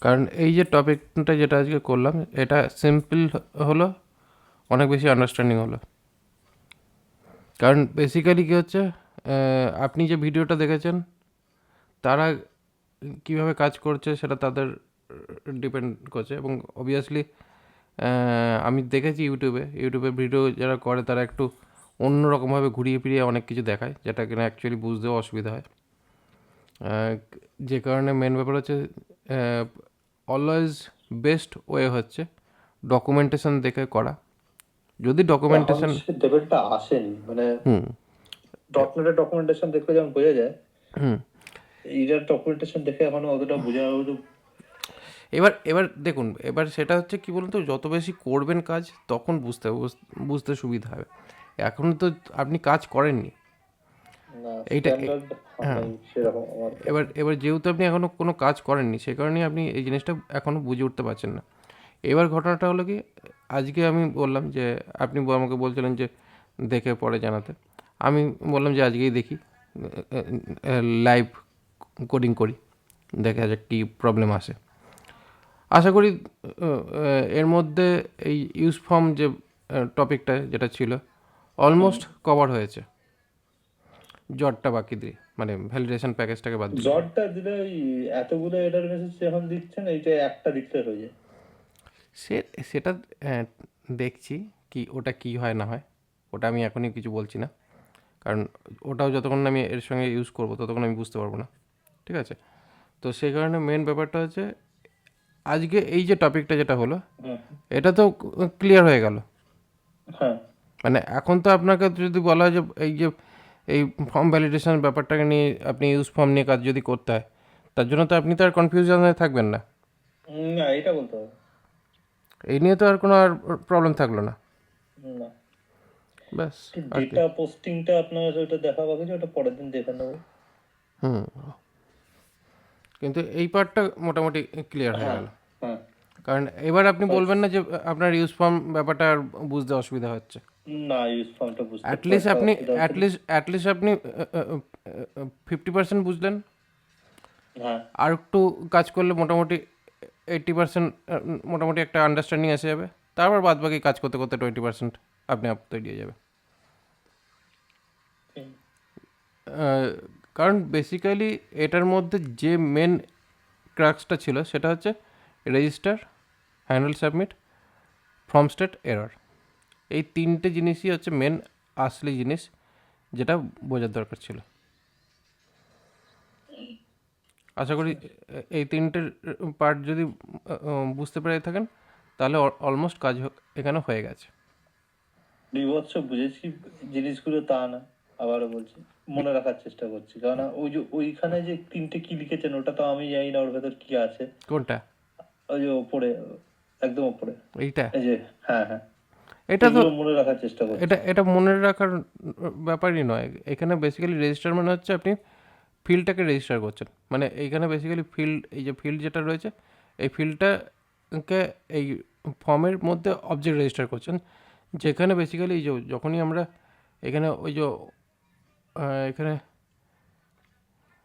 কারণ এই যে টপিকটা যেটা আজকে করলাম এটা সিম্পল হলো, অনেক বেশি আন্ডারস্ট্যান্ডিং হলো। কারণ বেসিক্যালি কী হচ্ছে, আপনি যে ভিডিওটা দেখেছেন তারা কিভাবে কাজ করছে সেটা তাদের ডিপেন্ড করছে। এবং অবভিয়াসলি আমি দেখেছি ইউটিউবে ভিডিও যারা করে তারা একটু অন্যরকমভাবে ঘুরিয়ে ফিরিয়ে অনেক কিছু দেখায়, যেটা কিনা অ্যাকচুয়ালি বুঝতেও অসুবিধা হয়। যে কারণে মেন ব্যাপার হচ্ছে অলওয়েজ বেস্ট ওয়ে হচ্ছে ডকুমেন্টেশন দেখে করা। যদি এখন ডকুমেন্টেশন সে লেভেলটা আসেনি, মানে হুম ডটনেটের ডকুমেন্টেশন দেখলে যেমন বোঝা যায়, হুম এইটার ডকুমেন্টেশন দেখে এখনো অতটা বোঝা এবার এবার দেখুন, এবার সেটা হচ্ছে কি বলুন তো, যত বেশি করবেন কাজ তখন বুঝতে সুবিধা হবে। এখন তো আপনি কাজ করেননি না, এইটা স্ট্যান্ডার্ড হ্যাঁ। নেই সেরকম আমার এবার কাছে। এবার যেহেতু আপনি এখনও কোনো কাজ করেননি সেই কারণেই আপনি এই জিনিসটা এখনও বুঝে উঠতে পারছেন না। এবার ঘটনাটা হলো কি, আজকে আমি বললাম যে আপনি আমাকে বলছিলেন যে দেখে পরে জানাতে, আমি বললাম যে আজকেই দেখি, লাইভ কোডিং করি, দেখা যাক কী প্রবলেম আসে। আশা করি এর মধ্যে এই ইউজ ফর্ম যে টপিকটা যেটা ছিল অলমোস্ট কভার হয়েছে, জটটা বাকি দিয়ে, মানে ভ্যালিডেশন প্যাকেজটাকে বাদ দিয়ে। জটটা দিলে ওই এতগুলো এরর মেসেজ যখন দিচ্ছেন, এইটা একটা দিকতে হয়ে যায়। সেটা দেখছি কি ওটা কি হয় না হয়, ওটা আমি এখনই কিছু বলছি না। কারণ ওটাও যতক্ষণ না আমি এর সঙ্গে ইউজ করবো ততক্ষণ আমি বুঝতে পারবো না, ঠিক আছে? তো সেই কারণে মেন ব্যাপারটা হচ্ছে আজকে এই যে টপিকটা যেটা হলো হুম, এটা তো ক্লিয়ার হয়ে গেল। হ্যাঁ, মানে এখন তো আপনাকে যদি বলা হয় যে এই ফর্ম ভ্যালিডেশন ব্যাপারটাকে নিয়ে আপনি ইউজ ফর্ম নিয়ে কাজ যদি করতে হয়, তার জন্য তো আপনি তো আর কনফিউশনে থাকবেন না। না এটা বলতে হবে এই নিয়ে তো আর কোনো আর প্রবলেম থাকলো না, না। ব্যাস। আর কি? ডেটা পোস্টিংটা আপনার ওটা দেখা বাকি আছে, ওটা পরের দিন দেখে নেবো। হুম। কিন্তু এই পার্টটা মোটামুটি ক্লিয়ার হয়ে হ্যাঁ, গেল। হ্যাঁ, কারণ এবার আপনি বলবেন না যে আপনার ইউজ ফর্ম ব্যাপারটা আর বুঝতে অসুবিধা হচ্ছে। না ইউজ ফর্মটা বুঝতে অ্যাটলিস্ট একটা আপনি অসুবিধা হচ্ছে না। অ্যাটলিস্ট আপনি 50% বুঝলেন। হ্যাঁ, আর একটু কাজ করলে মোটামুটি 80% মোটামুটি একটা আন্ডারস্ট্যান্ডিং এসে যাবে। তারপর বাদ বাকি কাজ করতে করতে 20% আপনি আপ তৈরি হয়ে যাবে। হুম, কারণ বেসিক্যালি এটার মধ্যে যে মেন ক্রাক্সটা ছিল সেটা হচ্ছে register, handle submit, form state, error. এই তিনটে জিনিসই হচ্ছে মেন আসলি জিনিস যেটা বোঝার দরকার ছিল। আশা করি এই তিনটের পার্ট যদি বুঝতে পেরে থাকেন তাহলে অলমোস্ট কাজ এখানে হয়ে গেছে। বিভৎস বুঝেছি জিনিসগুলো তা না, আবারও বলছি, মনে রাখার চেষ্টা করছি, কারণ ওই যে ওইখানে যে তিনটে কি লিখেছেন ওটা তো আমি জানি না ওর ভেতর কি আছে। কোনটা? ওই যে ওপরে, একদম ওপরে, এইটা? এই যে, হ্যাঁ হ্যাঁ, এটা তো এগুলো মনে রাখার চেষ্টা করছি। এটা মনে রাখার ব্যাপারই নয়। এখানে বেসিক্যালি রেজিস্টার মানে হচ্ছে আপনি ফিল্ডটাকে রেজিস্টার করছেন। মানে এইখানে বেসিক্যালি ফিল্ড, এই যে ফিল্ড যেটা রয়েছে এই ফিল্ডটাকে এই ফর্মের মধ্যে অবজেক্ট রেজিস্টার করছেন, যেখানে বেসিক্যালি এই যে যখনই আমরা এখানে ওই যে এখানে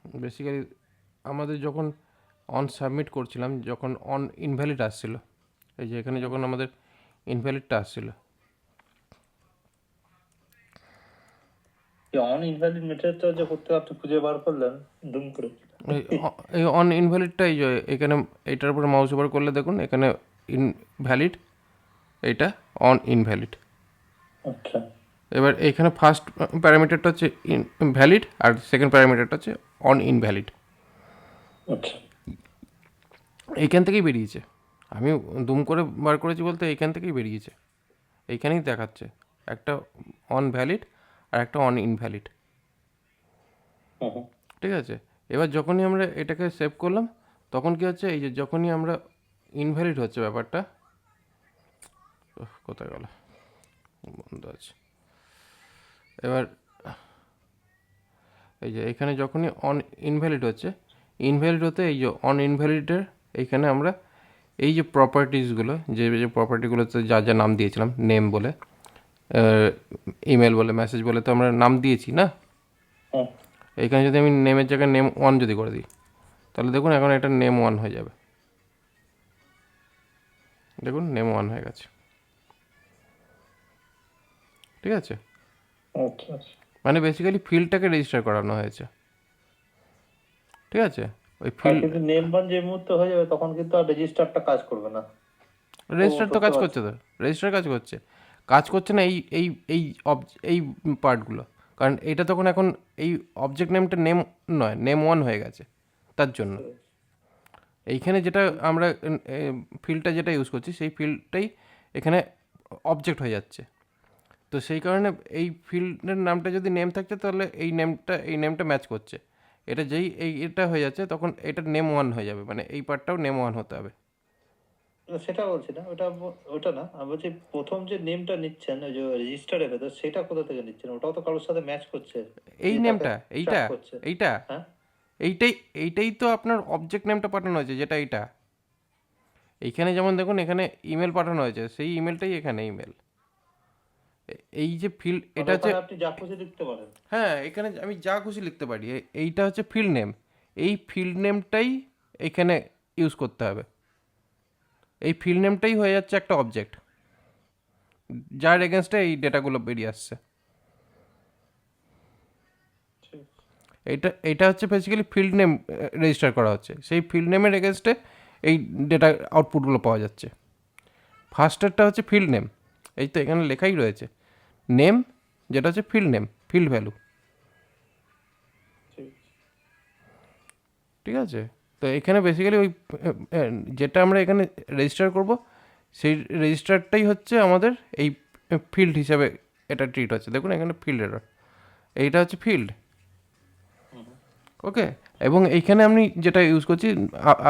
বেসিক্যালি আমাদের যখন অন সাবমিট করছিলাম, যখন অন ইনভ্যালিড আসছিল, এই যে এখানে যখন আমাদের ইনভ্যালিডটা আসছিল, অন ইনভ্যালিড মেথডটা যে করতে আপনি খুঁজে বার করলেন দুম করে। এই অন ইনভ্যালিডটা এই যে এখানে এইটার উপরে মাউস ওভার করলে দেখুন এখানে ইনভ্যালিড, এইটা অন ইনভ্যালিড। আচ্ছা, এবার এইখানে ফার্স্ট প্যারামিটারটা হচ্ছে ভ্যালিড আর সেকেন্ড প্যারামিটারটা হচ্ছে অন ইনভ্যালিড। আচ্ছা, এইখান থেকেই বেরিয়েছে, আমি দুম করে বার করেছি বলতে এইখান থেকেই বেরিয়েছে। এইখানেই দেখাচ্ছে একটা অন ভ্যালিড আর একটা অন ইনভ্যালিড। ঠিক আছে, এবার যখনই আমরা এটাকে সেভ করলাম তখন কি হচ্ছে, এই যে যখনই আমরা ইনভ্যালিড হচ্ছে ব্যাপারটা, কোথায় গেল, বন্ধ আছে। এবার এই যে এখানে যখনই অন ইনভ্যালিড হচ্ছে, ইনভ্যালিড হতে এই যে অন ইনভ্যালিডের এইখানে আমরা এই যে প্রপার্টিসগুলো, যে যে প্রপার্টিগুলোতে যা যা নাম দিয়েছিলাম, নেম বলে, ইমেল বলে, মেসেজ বলে তো আমরা নাম দিয়েছি না, এইখানে যদি আমি নেমের জায়গায় নেম ওয়ান যদি করে দিই, তাহলে দেখুন এখন এটা নেম ওয়ান হয়ে যাবে। দেখুন নেম ওয়ান হয়ে গেছে। ঠিক আছে, মানে বেসিক্যালি ফিল্ডটাকে রেজিস্টার করানো হয়েছে। ঠিক আছে, ওই ফিল্ড কিন্তু নেম বান যে মুহূর্তে হয়ে যাবে তখন কিন্তু আর রেজিস্টারটা কাজ করবে না। রেজিস্টার তো কাজ করছে, তো রেজিস্টার কাজ করছে না এই এই এই এই পার্টগুলো, কারণ এটা তখন এখন এই অবজেক্ট নেমটা নেম নয়, নেম ওয়ান হয়ে গেছে, তার জন্য এইখানে যেটা আমরা ফিল্ডটা যেটা ইউজ করছি সেই ফিল্ডটাই এখানে অবজেক্ট হয়ে যাচ্ছে। তো সেই কারণে এই ফিল্ডের নামটা যদি নেম থাকছে তাহলে এই নেমটা ম্যাচ করছে, এটা যেই এটা হয়ে যাচ্ছে তখন এটা নেম ওয়ান হয়ে যাবে, মানে এই পার্টটাও নেম ওয়ান হতে হবে। সেটা বলছি না, ওটা না, আমি বলছি প্রথম যে নেমটা নিচ্ছেন ওই যে রেজিস্টারে ভেতর, সেটা কোথা থেকে নিচ্ছেন? ওটাও তো কারোর সাথে ম্যাচ করছে, এই যে তাকে নেমটা এইটা track করছে। এইটা হ্যাঁ, এইটাই তো আপনার অবজেক্ট নেমটা পাঠানো হয়েছে, যেটা এইটা এইখানে যেমন দেখুন এখানে ইমেল পাঠানো হয়েছে, সেই ইমেলটাই এখানে ইমেল। এই যে ফিল্ড, মানে এটা হচ্ছে, ওখানে আপনি যা খুশি লিখতে পারেন। হ্যাঁ এখানে আমি যা খুশি লিখতে পারি, এইটা হচ্ছে ফিল্ড নেম, এই ফিল্ড নেমটাই এখানে ইউজ করতে হবে। এই ফিল্ড নেমটাই হয়ে যাচ্ছে একটা অবজেক্ট, যার এগেনস্টে এই ডেটাগুলো বেরিয়ে আসছে। এইটা হচ্ছে বেসিক্যালি ফিল্ড নেম রেজিস্টার করা হচ্ছে, সেই ফিল্ড নেমের এগেনস্টে এই ডেটা আউটপুটগুলো পাওয়া যাচ্ছে। ফার্স্টেরটা হচ্ছে ফিল্ড নেম, এই তো এখানে লেখাই রয়েছে নেম, যেটা হচ্ছে ফিল্ড নেম, ফিল্ড ভ্যালু। ঠিক আছে, তো এখানে বেসিক্যালি ওই যেটা আমরা এখানে রেজিস্টার করব সেই রেজিস্টারটাই হচ্ছে আমাদের এই ফিল্ড হিসাবে এটা ট্রিট হচ্ছে। দেখুন এখানে ফিল্ড এরর, এইটা হচ্ছে ফিল্ড। ওকে, এবং এইখানে আমি যেটা ইউজ করছি,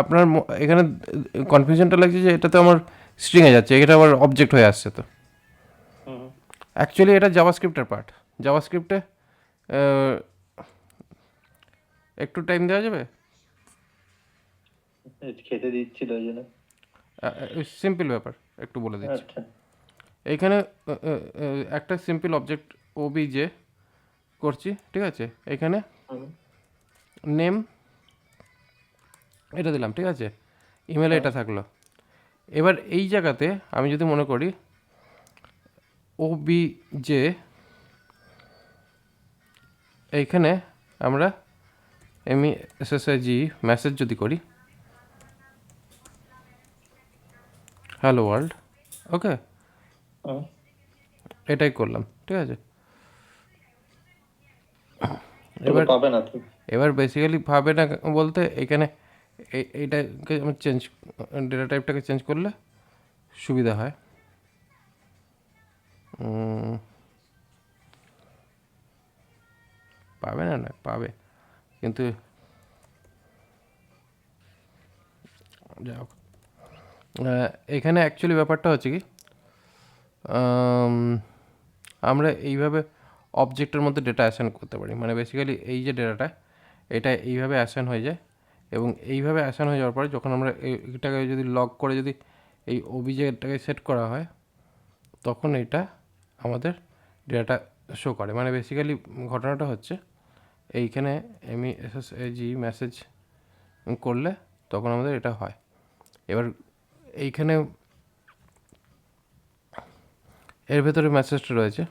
আপনার এখানে কনফিউশনটা লাগছে যে এটা তো আমার স্ট্রিংয়ে যাচ্ছে, এটা আবার অবজেক্ট হয়ে আসছে। তো অ্যাকচুয়ালি এটা জাভাস্ক্রিপ্টের পার্ট। জাভাস্ক্রিপ্টে একটু টাইম দেওয়া যাবে? খেতে দিচ্ছিল ওই জন্য। সিম্পল ব্যাপার, একটু বলে দিচ্ছি। আচ্ছা, এইখানে একটা সিম্পল অবজেক্ট ওবিজে করছি। ঠিক আছে, এখানে নেম এটা দিলাম, ঠিক আছে, ইমেল এটা থাকলো। এবার এই জায়গাতে আমি যদি মনে করি ওবিজে, এইখানে আমরা এমইএসএসআইজি মেসেজ যদি করি, হ্যালো ওয়ার্ল্ড, ওকে, এটাই করলাম। ঠিক আছে, এবার পাবে না তো। এবার বেসিক্যালি ভাবে না বলতে এখানে এইটাকে আমি চেঞ্জ, ডেটা টাইপটাকে চেঞ্জ করলে সুবিধা হয়। পাবে না, না পাবে, কিন্তু যাই হোক, এখানে অ্যাকচুয়ালি ব্যাপারটা হচ্ছে কি, আমরা এইভাবে অবজেক্টের মধ্যে ডেটা অ্যাসাইন করতে পারি। মানে বেসিক্যালি এই যে ডেটাটা, এটা এইভাবে অ্যাসাইন হয়ে যায়, এবং এইভাবে অ্যাসাইন হয়ে যাওয়ার পরে যখন আমরা এটাকে যদি লগ করে যদি এই ওবিজেটাকে সেট করা হয়, তখন এটা আমাদের ডেটাটা শো করে। মানে বেসিক্যালি ঘটনাটা হচ্ছে এইখানে এমইএসএসএজি মেসেজ করলে তখন আমাদের এটা হয়। এবার এইখানে এর ভেতরে মেসেজটা রয়েছে,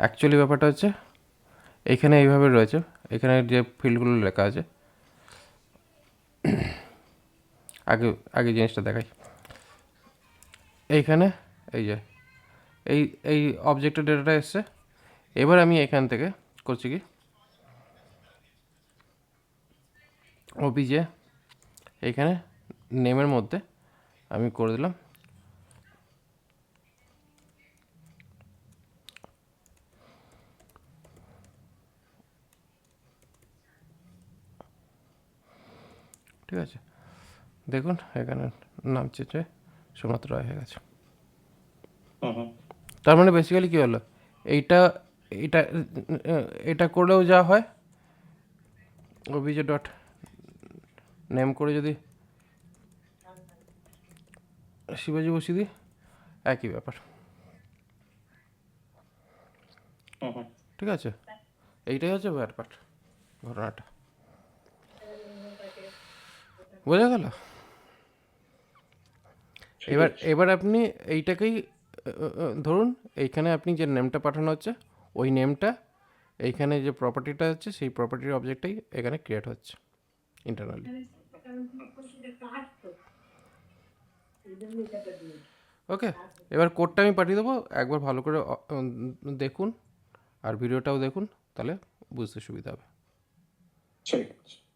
অ্যাকচুয়ালি ব্যাপারটা হচ্ছে এইখানে এইভাবে রয়েছে, এখানে যে ফিল্ডগুলো লেখা আছে, আগে আগে জিনিসটা দেখাই। এইখানে এই যে এই এই অবজেক্টের ডেটাটা এসছে। এবার আমি এখান থেকে করছি কি, ওবিজে এইখানে নেমের মধ্যে আমি করে দিলাম ঠিক আছে, দেখুন এখানে নাম চেঞ্জ হয়ে সোমনাথ রয় হয়ে গেছে। হুম হুম তার মানে বেসিক্যালি কী হলো, এইটা এটা এটা করলেও যা হয়, অভিজে ডট নেম করে যদি শিবাজি বসিয়ে দিই, একই ব্যাপার। হুম হুম। ঠিক আছে, এইটাই হচ্ছে ব্যাপার, ঘটনাটা বোঝা গেল। ঠিক এবার আছে। এবার আপনি এইটাকেই ধরুন, এইখানে আপনি যে নেমটা পাঠানো হচ্ছে, ওই নেমটা এইখানে যে প্রপার্টিটা হচ্ছে, সেই প্রপার্টির অবজেক্টটাই এখানে ক্রিয়েট হচ্ছে ইন্টারনালি। ওকে, এবার কোডটা আমি পাঠিয়ে দেবো, একবার ভালো করে দেখুন আর ভিডিওটাও দেখুন, তাহলে বুঝতে সুবিধা হবে। ঠিক আছে।